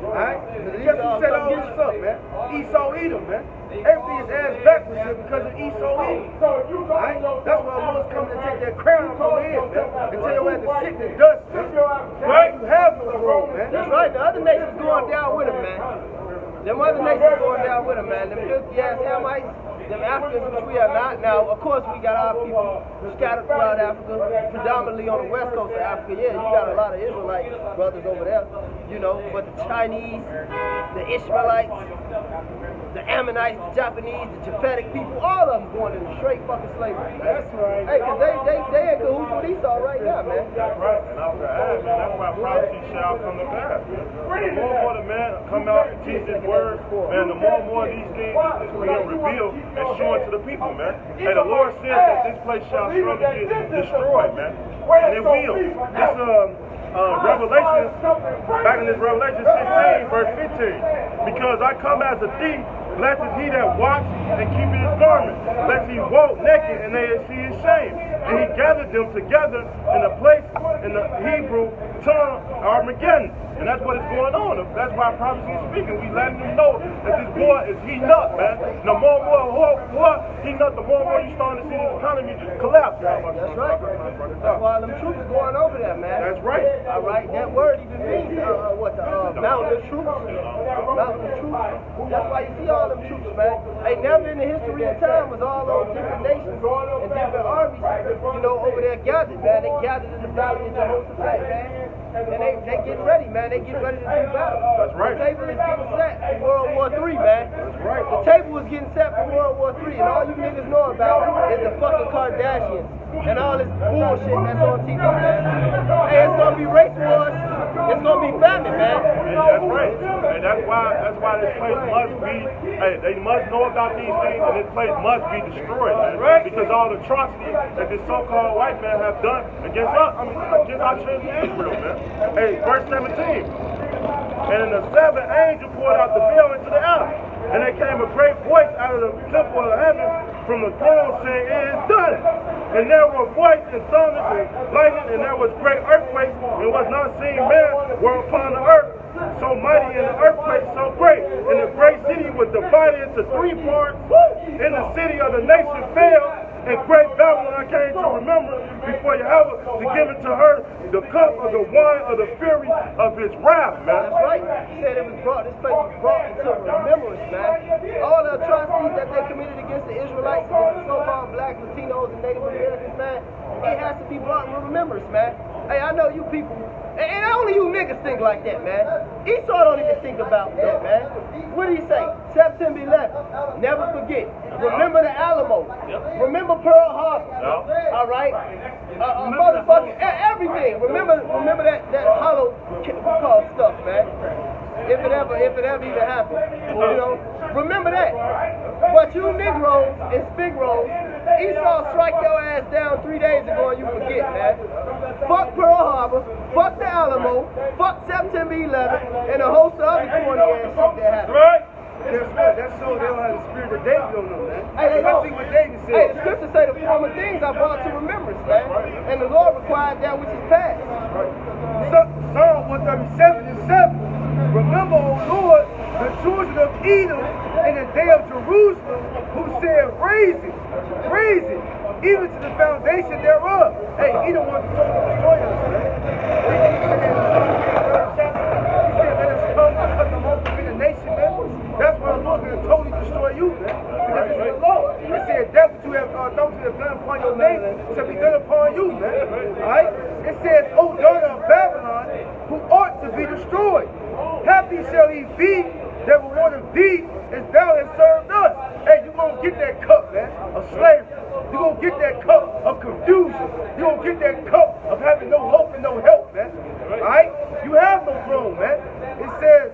Alright? Just to set all this up, man. Esau Edom, man. Everything is ass backwards here because of Esau Edom. Alright? That's why the Lord's coming to take that crown from your head, man. And tell you how to sit in the dust, man. Right? You have no throne, man. That's right. The other nations going down with him, man. Them other nations going down with him, man. Them filthy ass Hamites. Them Africans, which we are not. Now, of course, we got our people scattered throughout Africa, predominantly on the west coast of Africa. Yeah, you got a lot of Israelite brothers over there, you know, but the Chinese, the Ishmaelites, the Ammonites, the Japanese, the Japhetic people, all of them going into straight fucking slavery. That's right. Hey, because they in cahoots with Esau right now, man. That's right, and I was going to add, man, that's why prophecy shall come to pass. The Lord want a man come out and teach this word, man, the more and more of these things is being revealed and shown to the people, man. Hey, the Lord said that this place shall surely get destroyed, man. And it will. This Revelation, back in this Revelation 16, verse 15. Because I come as a thief, blessed is he that watch and keep his garment, lest he walk naked and they see his shame. And he gathered them together in a place in the Hebrew tongue, Armageddon. And that's what is going on. That's why prophecy is speaking. We letting them know that this war is heating up, man. The more war heating up, the more and more you starting to see this economy collapse. That's right. That's why them troops going over there, man. That's right. All right. That word even means mountain of troops. Mountain of troops. That's why you see all them troops, man. Hey, never in the history of time was all those different nations and different armies, over there gathered, man. They gathered in the valley of Jehoshaphat, man. And they getting ready, man. They getting ready to do battle. That's right. The table is getting set for World War III, man. That's right. The table was getting set for World War III, and all you niggas know about is the fucking Kardashians and all this bullshit that's on TV, man. Hey, it's gonna be race wars. It's gonna be famine, man. That's right. And that's why this place must be, they must know about these things, and this place must be destroyed, man. Right. Because all the atrocities that this so-called white man have done against us, against our children of Israel, man. Hey, verse 17. And the seventh angel poured out the veil into the air, and there came a great voice out of the temple of heaven from the throne saying, "It is done." And there were voices and thunders and lightning, and there was great earthquake, and was not seen man were upon the earth so mighty, and the earthquake so great. And the great city was divided into 3 parts, and the city of the nation fell. And great Babylon came to remember before Yahweh to give it to her the cup of the wine of the fury of his wrath, man. That's right. He said this place was brought into remembrance, man. All the atrocities that they committed against the Israelites, against the so-called blacks, Latinos, and Native Americans, man, it has to be brought in remembrance, man. Hey, I know you people, and only you niggas think like that, man. Esau don't even think about that, man. What did he say? September 11th. Never forget. Remember the Alamo. Remember Pearl Harbor. All right? Motherfucking everything. Remember that Holocaust stuff, man. If it ever even happened. Remember that. But you Negroes and Spigroes, Esau strike your ass down 3 days ago and you forget, man. Fuck Pearl Harbor, fuck the Alamo, fuck September 11th, and a host of other corny ass shit that happened. Right? Guess what? That's so they don't have the spirit of David on them, man. Hey, they Let's don't. see what David said. Hey, the scriptures say the former things I brought to remembrance, man. And the Lord required that which is past. Psalm 137 and 7. Remember, O Lord, the children of Edom in the day of Jerusalem, who said, raise it, even to the foundation thereof. Hey, Edom wants to destroy us, man. He said, let us come and cut them off from the nation, man. That's why the Lord's going to totally destroy you, man. Because it's the law. It said, that which you have done upon your neighbor shall be done upon you, man. Alright? It says, O daughter of Babylon, who ought to be destroyed. Happy shall he be that will want to be as thou hast served us. Hey, you're going to get that cup, man, of slavery. You're going to get that cup of confusion. You're going to get that cup of having no hope and no help, man. Alright? You have no throne, man. It says,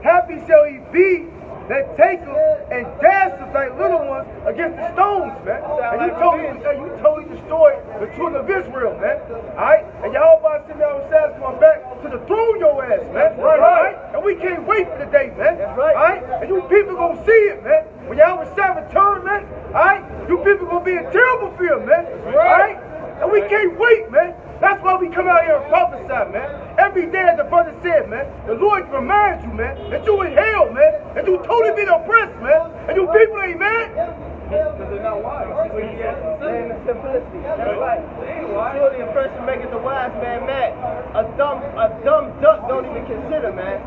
happy shall he be that taketh and dasheth thy little ones against the stones, man. And you totally destroyed the children of Israel, man. Alright? And Yahweh Shemel going back to the throne your ass, man. Right? And we can't wait for the day, man. That's right. Alright? And you people gonna see it, man. When Yahweh shall return, man. Alright? You people gonna be in terrible fear, man. Alright? And we can't wait, man. That's why we come out here and prophesy, man. Every day, as the brother said, man, the Lord reminds you, man, that you in hell, man, and you totally been oppressed, man, and you people ain't mad. Because they're not wise. And the simplicity. That's right. Surely oppression maketh the wise man mad. A dumb duck don't even consider, man.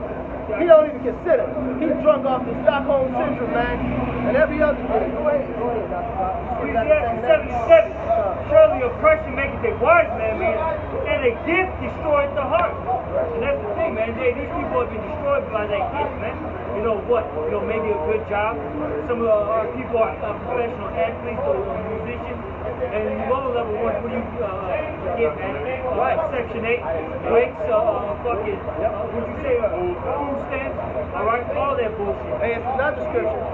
He don't even consider. He's drunk off the Stockholm Syndrome, man. And every other thing. Go ahead, Ecclesiastes 77. Surely oppression maketh a wise man, and a gift destroyeth the heart. And that's the thing, man. day, these people have been destroyed by that gift, man. You know what? You know, maybe a good job. Some of our people are professional athletes or musicians. And lower level ones, what do you get, man? Section 8, breaks, fucking, what'd you say, food stamps, all right? All that bullshit. Hey, it's another scripture.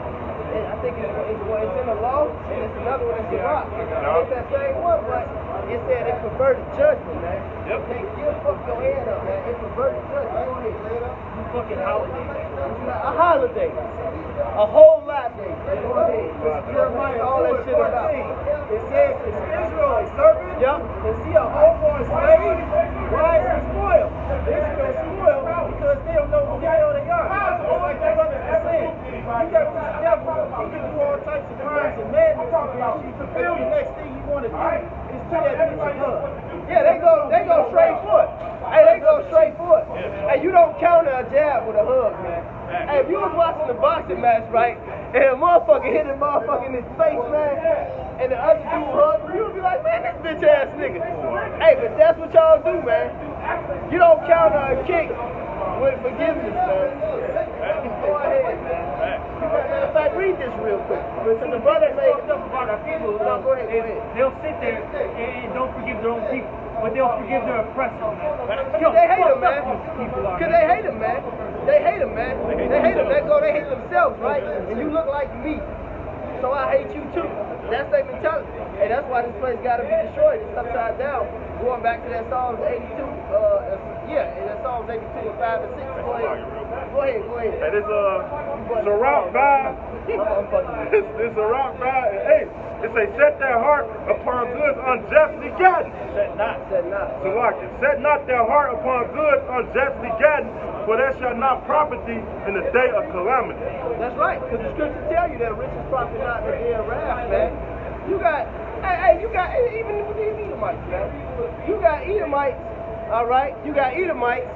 I think it's in the law, and it's another one in Sirach. It's that same one, but it said it perverted judgment, man. Yep. Hey, you fuck your head up, man. It perverted judgment. Go ahead, say it up. You fucking holiday, man. A holiday. A whole lot day. Go ahead. Jeremiah, all that shit about. It says, is Israel a servant? Yep. And see a homeborn slave? Why is he spoiled? Israel spoiled because they don't know who the hell they are. It's like the brothers were saying. You got this devil, he can do all types of crimes and madness against you. The next thing you want to do is to that bitch a hug. Yeah, they go straight for it. Hey, they go straight for it. Hey, you don't counter a jab with a hug, man. Hey, if you was watching the boxing match, right, and a motherfucker hit a motherfucker in his face, man, and the other dude hugged him, you would be like, man, this bitch ass nigga. Hey, but that's what y'all do, man. You don't counter a kick with forgiveness, man. Go ahead, man. Matter of fact, read this real quick. Listen, the brother say stuff about our people. No, go ahead, go ahead. They'll sit there and don't forgive their own people, but they'll forgive their oppressors. Yo, they hate them, man. Because they hate them, man. They hate them, man. They hate them. They hate themselves, right? And you look like me, so I hate you too. That's their mentality. And that's why this place got to be destroyed. It's upside down. Going back to that Psalms 82, that Psalms 82 and 5 and 6. Go ahead. Hey, this a rock by. This a rock by. Hey, it say, set their heart upon goods unjustly gotten. Set not. So like it, set not their heart upon goods unjustly gotten, for that shall not profit thee in the day of calamity. That's right, because the scriptures tell you that riches profit not in the day of wrath, man. You got even with these Edomites, man. You got Edomites, all right? You got Edomites,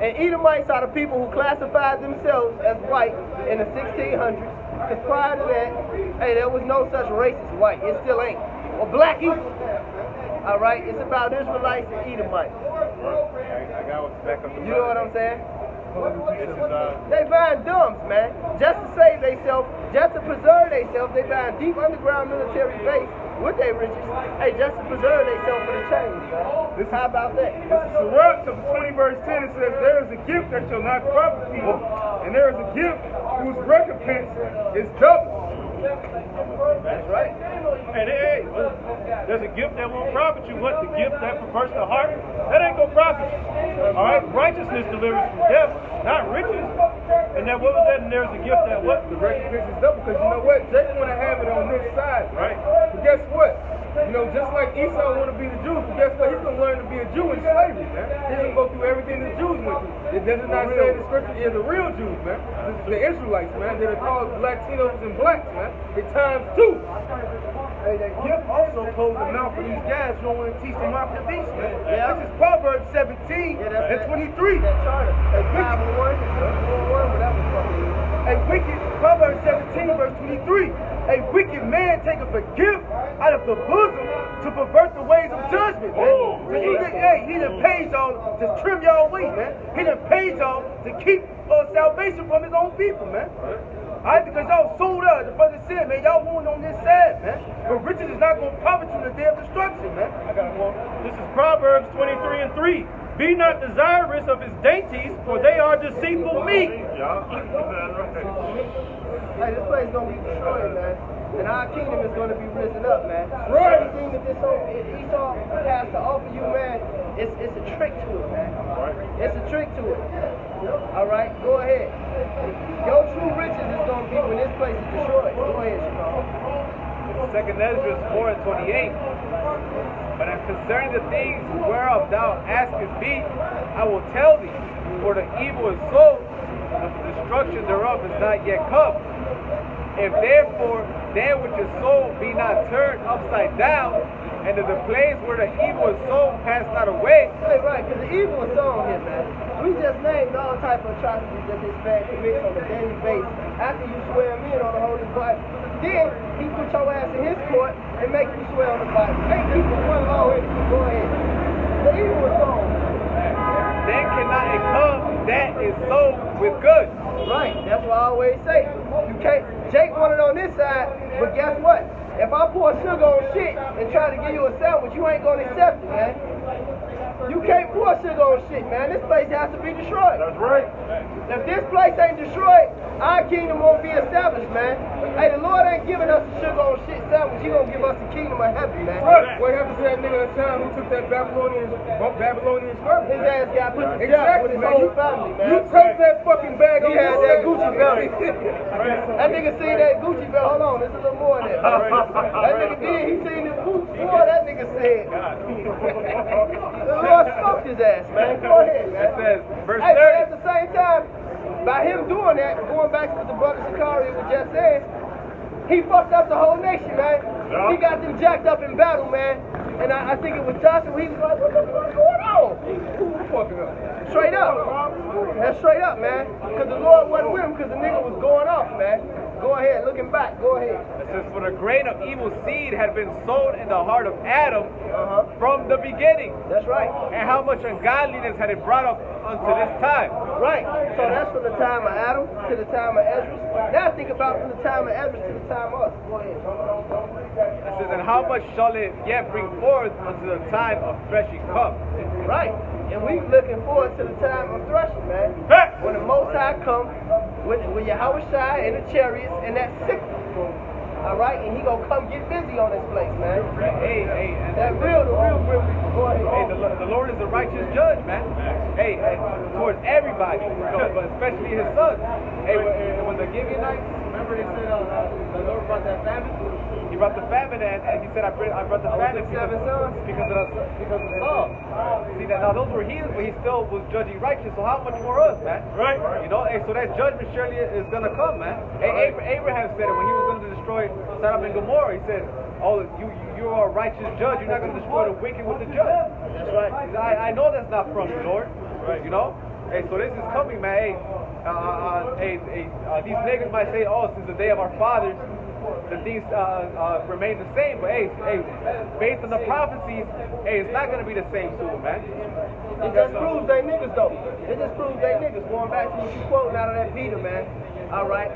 and Edomites are the people who classified themselves as white in the 1600s. Because prior to that, hey, there was no such race as white. It still ain't. Or black either. All right? It's about Israelites and Edomites. I got what's back up the You know what I'm saying? They buying dumbs, man. Just to save themselves, just to preserve themselves, they buying deep underground military base with their riches. Hey, just to preserve themselves for the change, man. How about that? Sirach chapter 20 verse 10, it says, there is a gift that shall not profit people, and there is a gift whose recompense is double. That's right. And hey, there's a gift that won't profit you. What? The gift that perverts the heart? That ain't gonna profit you. All right? Righteousness delivers from death, not riches. And then what was that? And there's a gift that what? The recompense is double, because you know what? Jacob want to have it on this side. Right. But guess what? You know, just like Esau want to be the Jews, but guess what? He's going to learn to be a Jew in slavery, man. He's going to go through everything the Jews went through. It does not say in the scripture, yeah, the real Jews, man. This is the Israelites, man. They're called Latinos and blacks, man. It times two. Hey, that gift also closed the mouth of these guys who don't want to teach them off the beast, man. Yeah. This is Proverbs 17 and 23. That charter. That 501, 401, whatever the fuck it is. A wicked, Proverbs 17 verse 23. A wicked man taketh a gift out of the bosom to pervert the ways of judgment, man. So you think, hey, he done paid y'all to trim y'all away, man. He done paid y'all to keep salvation from his own people, man. Alright, because y'all sold out, the brother said, man, y'all won on this side, man. But riches is not going to profit you in the day of destruction, man. I got one. This is Proverbs 23 and 3. Be not desirous of his dainties, for they are deceitful meat. Hey, this place is going to be destroyed, man. And our kingdom is going to be risen up, man. Right. Everything that Esau has to offer you, man, it's a trick to it, man. It's a trick to it. All right, go ahead. Your true riches is going to be when this place is destroyed. Go ahead, Shimon. 2nd Ezra 4 and 28. But as concerning the things whereof thou askest me, I will tell thee, for the evil is so, but the destruction thereof is not yet come. If therefore that which is sold be not turned upside down, and if the place where the evil is sold pass not away. Hey, right, because the evil is sown here, man. We just named all type of atrocities that this man commits on a daily basis after you swear him in on the Holy Bible. Then he put your ass in his court and make you swear on the Bible. Ain't people one law here. Go ahead. The evil is sown. Then cannot it come that is sold with goods. Right, that's what I always say. You can't, Jake wanted on this side, but guess what? If I pour sugar on shit and try to give you a sandwich, you ain't gonna accept it, man. You can't pour sugar on shit, man. This place has to be destroyed. That's right. If this place ain't destroyed, our kingdom won't be established, man. Hey, the Lord ain't giving us a sugar on shit sandwich. He gonna give us the kingdom of heaven, man. What happened to that nigga at the time who took that Babylonian servant? His ass got put to death Exactly, with his man. whole family, man. You take that fucking bag He on had your that head. Gucci belt. That nigga seen that Gucci belt. Hold on, there's a little more in there. That nigga did. He seen the Gucci. Boy, that nigga said. The Lord smoked his ass, man. Go ahead, man. It says, verse Hey, but 30. at the same time, by him doing that, going back to what the brother Shikari was just saying, he fucked up the whole nation, man. He got them jacked up in battle, man. And I think it was Johnson where he was like, what the fuck is going on? Who fucking up? Straight up. That's straight up, man. Because the Lord wasn't with him because the nigga was going off, man. Go ahead, looking back, go ahead. It says, for the grain of evil seed had been sown in the heart of Adam from the beginning. That's right. And how much ungodliness had it brought up unto this time. Right. So that's from the time of Adam to the time of Ezra. Now think about from the time of Ezra to the time of us. Go ahead. It says, and how much shall it yet bring forth unto the time of threshing come? Right. And we looking forward to the time of threshing, man. When the Most High come with Yahweh Shai and the chariots and that sickness. All right, and he gonna come get busy on this place, man. Hey, and That the real people. Go ahead. hey, the Lord is a righteous judge, man. Hey, and towards everybody, you know, but especially his sons. Hey, when the Gibeonites, remember they said the Lord brought that famine? He brought the famine, and he said, I brought the famine because of Saul. See, now those were heathens, but he still was judging righteous, so how much more us, man? Right. You know, hey, so that judgment surely is going to come, man. Hey, Abraham said it when he was going to destroy Sodom and Gomorrah. He said, oh, you are a righteous judge. You're not going to destroy the wicked with the just. That's right. I know that's not from you, Lord. Right. You know? Hey, so this is coming, man. These niggas might say, oh, since the day of our fathers, the things remain the same. But hey, based on the prophecies, hey, it's not going to be the same soon, man. It just proves they niggas, though. It just proves they niggas. Going back to what you quoting out of that Peter, man. All right.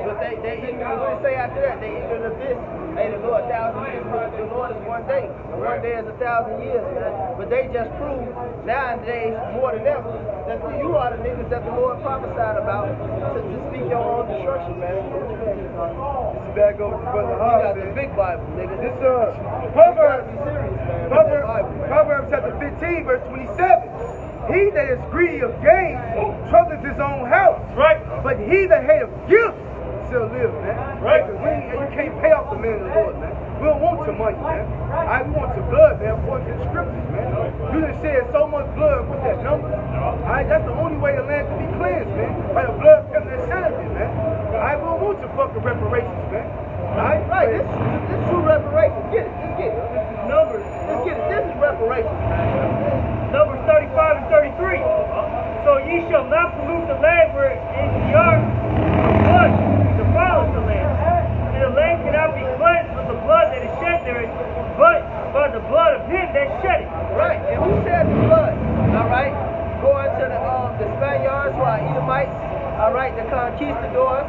But they ignorant. What they say after that? They ignorant of this. Hey, the Lord, 1,000 years. The Lord is one day. And one day is 1,000 years, man. But they just prove nowadays more than ever that you are the niggas that the Lord prophesied about to speak your own destruction, man. It's back over to Brother You Hart, got the man. big Bible, nigga. This You gotta Proverbs, be serious, man. with that Bible, man. Proverbs chapter 15, verse 27. He that is greedy of gain troubleth his own house, Right. but he that hateth gift shall live, man. Right. Because you can't pay off the man of the Lord, man. We don't want your money, man. We want your blood, man, according to the scriptures, man. You done shed so much blood with that number. That's the only way the land can be cleansed, man. By the blood of that sanity, man. We don't want your fucking reparations, man. Right, this is true reparations. Get it, just get it. Numbers. Let's get it. This is reparations, man. Numbers 35 and 33. So ye shall not pollute the land where in the earth blood defileth the land. And the land cannot be cleansed of the blood that is shed therein, but by the blood of him that shed it. Right, and who shed the blood? All right, going to the Spaniards who are Edomites. All right, the conquistadors.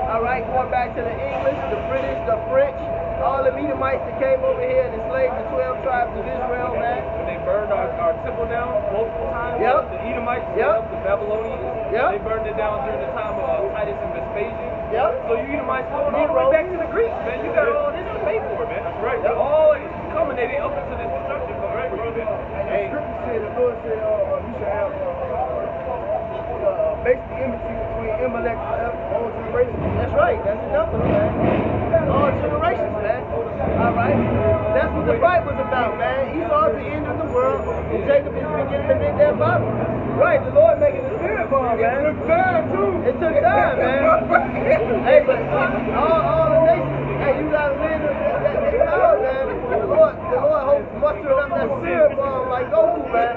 All right, going back to the English, the British, the French, all the Edomites that came over here and enslaved the 12 tribes of Israel, man. When they burned our temple down multiple times, Yep. the Edomites, Yep. the Babylonians, Yep. they burned it down during the time of Titus and Vespasian. Yep. So you Edomites going all the way back to the Greeks, man. You got all this to pay for, man. That's right. All it's culminated up into this destruction for you, man. The scripture said, the Lord said, you should have basically enmity between Amalek and all generations. That's right, that's enough of it, man. All generations, man. All right, that's what the Bible's about, man. Esau's the end of the world, and Jacob is beginning to make that Bible. Right, the Lord making the spirit bomb, man. It took time, too. It took time, man. Hey, but all the nations, hey, you gotta live that power, man. The Lord hope mustering up that spirit bomb like Goku, man.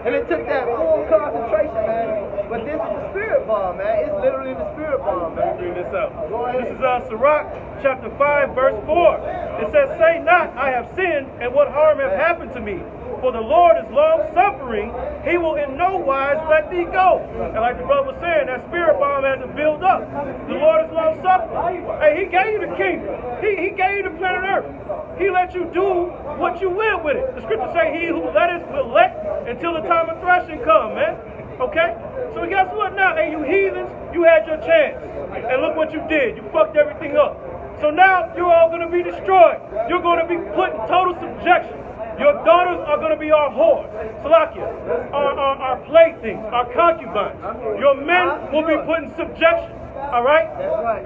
And it took that full concentration, man. But this is the spirit bomb, man. It's literally the spirit bomb, man. Bring this out. Go ahead. This is Sirach chapter 5, verse 4. It says, say not, I have sinned, and what harm hath happened to me? For the Lord is long-suffering. He will in no wise let thee go. And like the brother was saying, that spirit bomb hasn't built up. The Lord is long-suffering. Hey, he gave you the kingdom. He gave you the planet Earth. He let you do what you will with it. The scripture say, he who letteth will let until the time of threshing come, man. Okay? So guess what now? Hey, you heathens, you had your chance. And look what you did. You fucked everything up. So now you're all going to be destroyed. You're going to be put in total subjection. Your daughters are going to be our whores, Salakia, our playthings, our concubines. Your men will be put in subjection, all right?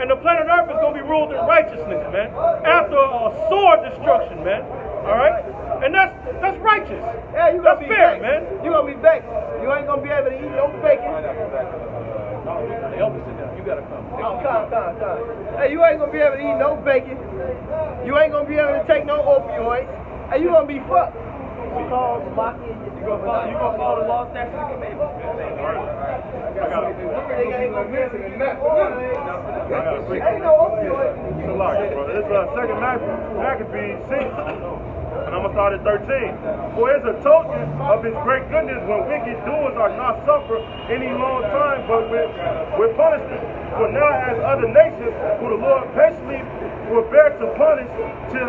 And the planet Earth is going to be ruled in righteousness, man, after a sword destruction, man, all right? And that's righteous. Yeah, that's fair, man. You're going to be baked. You ain't going to be able to eat no bacon. Elvis in there. You got to come. Come. Hey, you ain't going to be able to eat no bacon. You ain't going to be able to take no opioids. Hey, you gonna be fucked. You gonna follow the law, statutes, and commandments, man. Ain't no opioid. It's Second Maccabees 6, and I'm gonna start at 13. For it's a token of his great goodness when wicked doers are not suffered any long time, but with punishment. For now, as other nations, who the Lord patiently will bear to punish till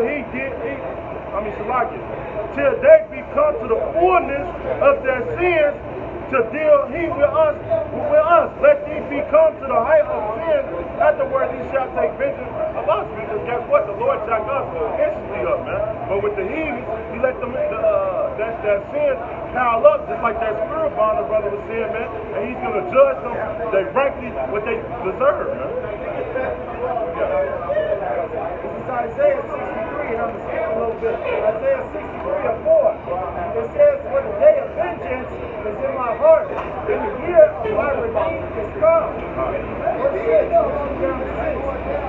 till they become to the fullness of their sins, to deal he with us. Let thee become to the height of sin. Afterward, he shall take vengeance of us. Because guess what? The Lord jacked us instantly up, man. But with the heathens, he let them that sin pile up, just like that spirit bond the brother was saying, man. And he's gonna judge them directly what they deserve, man. This is Isaiah 63, and I'm going to skip a little bit. Isaiah 63 and 4. It says, for the day of vengeance is in my heart, and the year of my redeemed is come. Verse 6,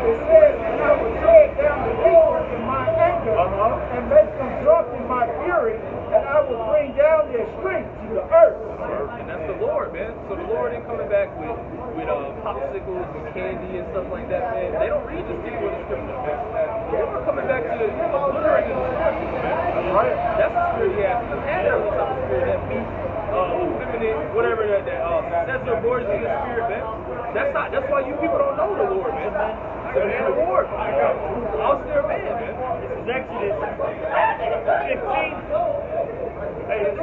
it says, and I will tread down the people in my anger, and make them drunk in my fury, and I will bring down their strength to the earth. And that's the Lord, man. So the Lord ain't coming back with popsicles and candy and stuff like that, man. They don't read the secret of the scriptures, man. The Lord coming back to obliterating the scriptures, man. That's right. That's the spirit he has. He had that type of spirit, that meek, feminine, whatever that Caesar Borgia spirit, man. That's why you people don't know the Lord, man. The man of war. Austere man, man. This is Exodus 15. Hey, it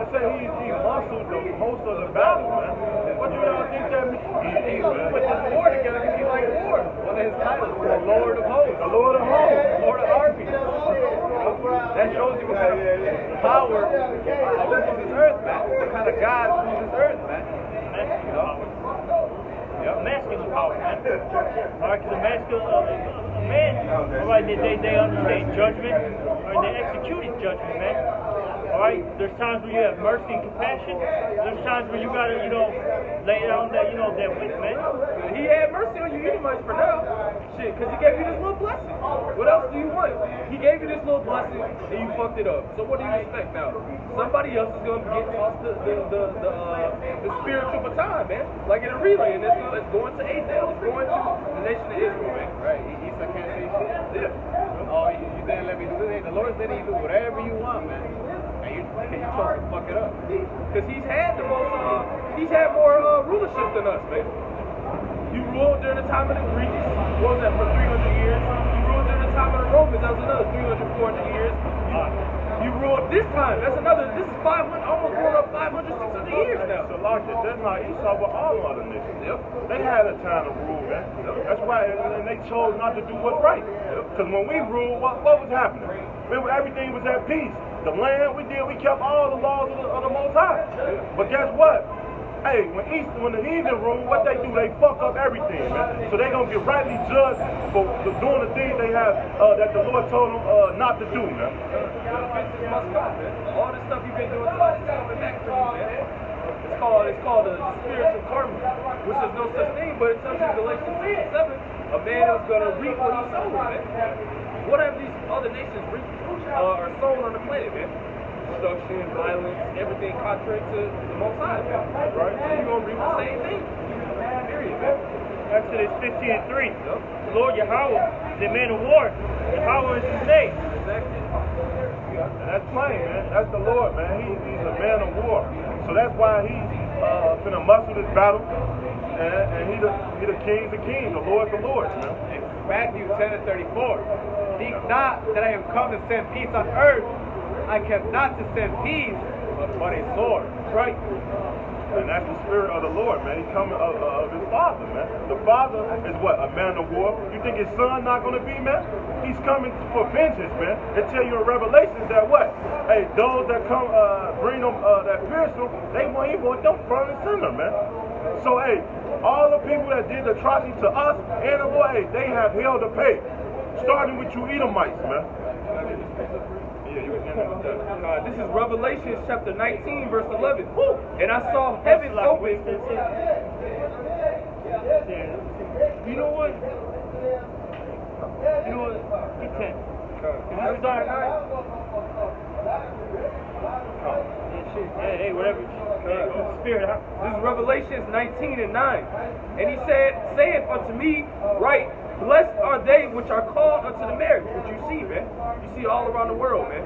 said he muscled the host of the battle, man. What do y'all think that means? He put this war together because he likes war. One of his titles was the Lord of Hosts. The Lord of Hosts. Lord of Armies. That shows you what kind of power rules this earth, man. What kind of God rules this earth, man. Masculine power. Yep. Masculine power, man. All right, because a masculine man, all right, they understand judgment, or they executed judgment, man. All right, there's times where you have mercy and compassion. There's times where you gotta, lay down that, that whip, man. He had mercy on you Edomites for now. Shit, because he gave you this little blessing. What else do you want? He gave you this little blessing and you fucked it up. So what do you expect now? Somebody else is gonna get tossed the spiritual baton, man. Like in a relay, and it's going to Adel. It's going to the nation of Israel, man. Right, he said, can't say shit. Yeah. Oh, you didn't let me do it. The Lord said he do whatever you want, man. And you chose to fuck it up. Because he's had more rulership than us, man. You ruled during the time of the Greeks. What was that, for 300 years? You ruled during the time of the Romans. That was another 300, 400 years. You ruled this time. This is 500, almost going up 500, 600 years now. So, like, that's not Esau, but all other nations. Yep. They had a time to rule, man. That's why, and they chose not to do what's right. Because when we ruled, what was happening? Everything was at peace. The land we kept all the laws of the Most High. But guess what? Hey, when the heathen rule, what they do, they fuck up everything, man. So they gonna get rightly judged for doing the things they have that the Lord told them not to do, man. Must come, man. All this stuff you've been doing to us is coming back to you, man. It's called a spiritual karma, which is no such thing, but it tells you in Galatians 6:7, a man is gonna reap what he sows, man. What have these other nations reaped or sown on the planet, man? Destruction, violence, everything contrary to the Most High, man. Right? So you're gonna reap the same thing. Period, man. Exodus 15:3. The Lord Yahweh is a man of war. Yahweh is his name. Exactly. And that's plain, man. That's the Lord, man. He's a man of war. So that's why he's finna muscle this battle. And he the kings of kings, the lords of lords, man. Matthew 10:34. Think not that I am come to send peace on earth. I came not to send peace, but a sword. Right. And that's the spirit of the Lord, man. He's coming of his Father, man. The Father is what? A man of war. You think his son not going to be, man? He's coming for vengeance, man. They tell you in Revelations that what? Hey, those that come bring them, that pierce them, he want them front and center, man. So, hey, all the people that did the atrocity to us and the Lord, hey, they have hell to pay. Starting with you Edomites, man. This is Revelation chapter 19, verse 11. And I saw heaven open. You know what? You know what? Get 10. This is dark. Hey, whatever. Spirit. This is Revelation 19 and 9. And he saith unto me, right, blessed are they which are called unto the marriage. Which you see, man. You see all around the world, man.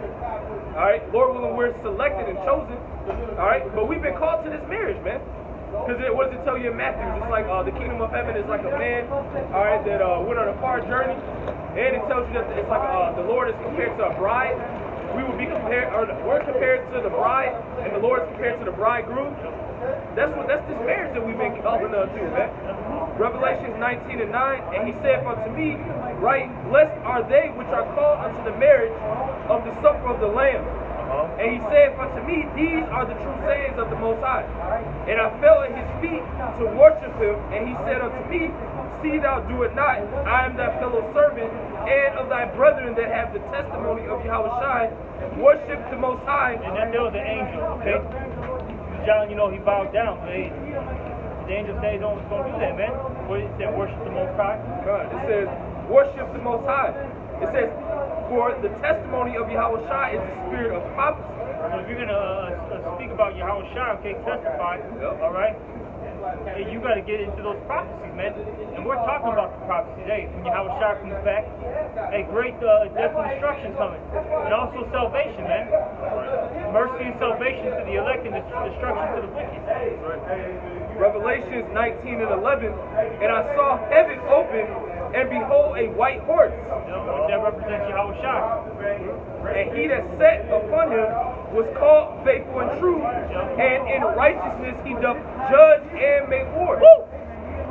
Alright, Lord willing, we're selected and chosen. Alright, but we've been called to this marriage, man. Because what does it tell you in Matthew? It's like the kingdom of heaven is like a man, alright, that went on a far journey. And it tells you that it's like the Lord is compared to a bride. We will be compared, or we're compared to the bride, and the Lord is compared to the bridegroom. That's this marriage that we've been called to, man. Revelation 19 and 9, and he saith unto me, right, blessed are they which are called unto the marriage of the supper of the Lamb. And he saith unto me, these are the true sayings of the Most High. And I fell at his feet to worship him, and he said unto me, see thou do it not, I am thy fellow servant, and of thy brethren that have the testimony of Yahushua, worship the Most High. And then there was an angel, okay? John, you know, he bowed down. So the angel said, don't do that, man. What it said, worship the Most High. It says, worship the Most High. It says, for the testimony of Yahushua is the spirit of prophecy. So if you're going to speak about Yahushua, okay, testify, all right? And you got to get into those prophecies, man. And we're talking about the prophecies. Hey, when Yahushua comes back, a great death and destruction coming. And also salvation, man. Mercy and salvation to the elect and destruction to the wicked. Revelations 19 and 11. And I saw heaven open, and behold a white horse. That represents Yahushua. And he that sat upon him was called faithful and true, and in righteousness he doth judge and make war.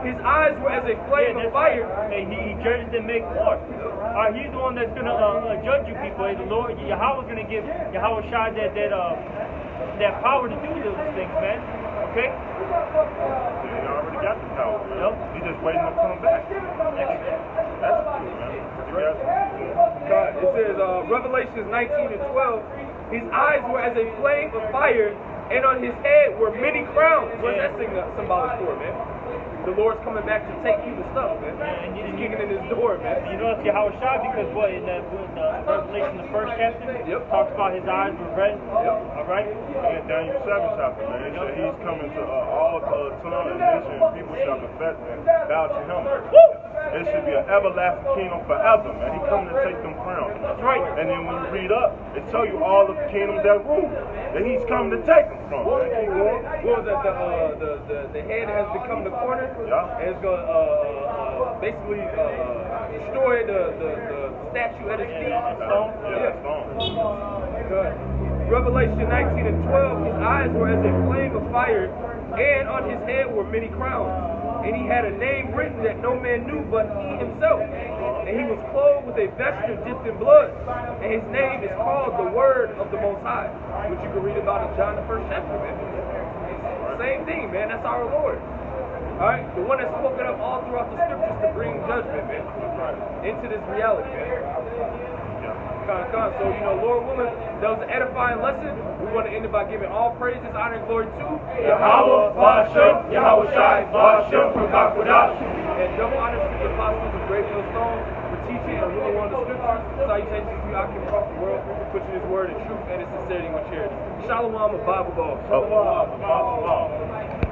His eyes were as a flame of fire. Hey, he judges and makes war. He's the one that's going to judge you people. Hey, the Lord, Yahweh's going to give Yahushua that power to do those things, man. Okay? He already got the power, man. Yep. He's just waiting to come back. That's true, man. It says, Revelations 19 and 12, his eyes were as a flame of fire, and on his head were many crowns. What's that symbolic for, man? The Lord's coming back to take you the stuff, man. And he's kicking in his door, man. You know it's Yahushua because what, in Revelation, the first chapter, talks about his eyes were red. All right? And Daniel 7 chapter, man. He said he's coming to all tongue and nation, and people shall confess and bow to him. It should be an everlasting kingdom forever, man. He's coming to take them crowns. That's right. And then when you read up, it tell you all the kingdoms that rule that he's coming to take them from. What was that? The head has become the corner. Yeah. And it's going to basically destroy the statue at his feet. Stone? Yeah, stone. Good. Revelation 19 and 12, his eyes were as a flame of fire, and on his head were many crowns. And he had a name written that no man knew but he himself. And he was clothed with a vesture dipped in blood. And his name is called the Word of the Most High, which you can read about in John the 1st chapter, man. Same thing, man. That's our Lord. Alright? The one that's spoken up all throughout the scriptures to bring judgment, man. Into this reality, man. So, Lord willing, that was an edifying lesson. We want to end it by giving all praises, honor, and glory to Yahweh, Bashem, Yahushai, Bashem, from Kakwadash. And double honors to the apostles of Great Millstone for teaching and ruling on the scriptures. Salutations to you out across the world, pushing his word in truth and in sincerity with charity. Shalom, a Bible ball. Shalom, a Bible ball.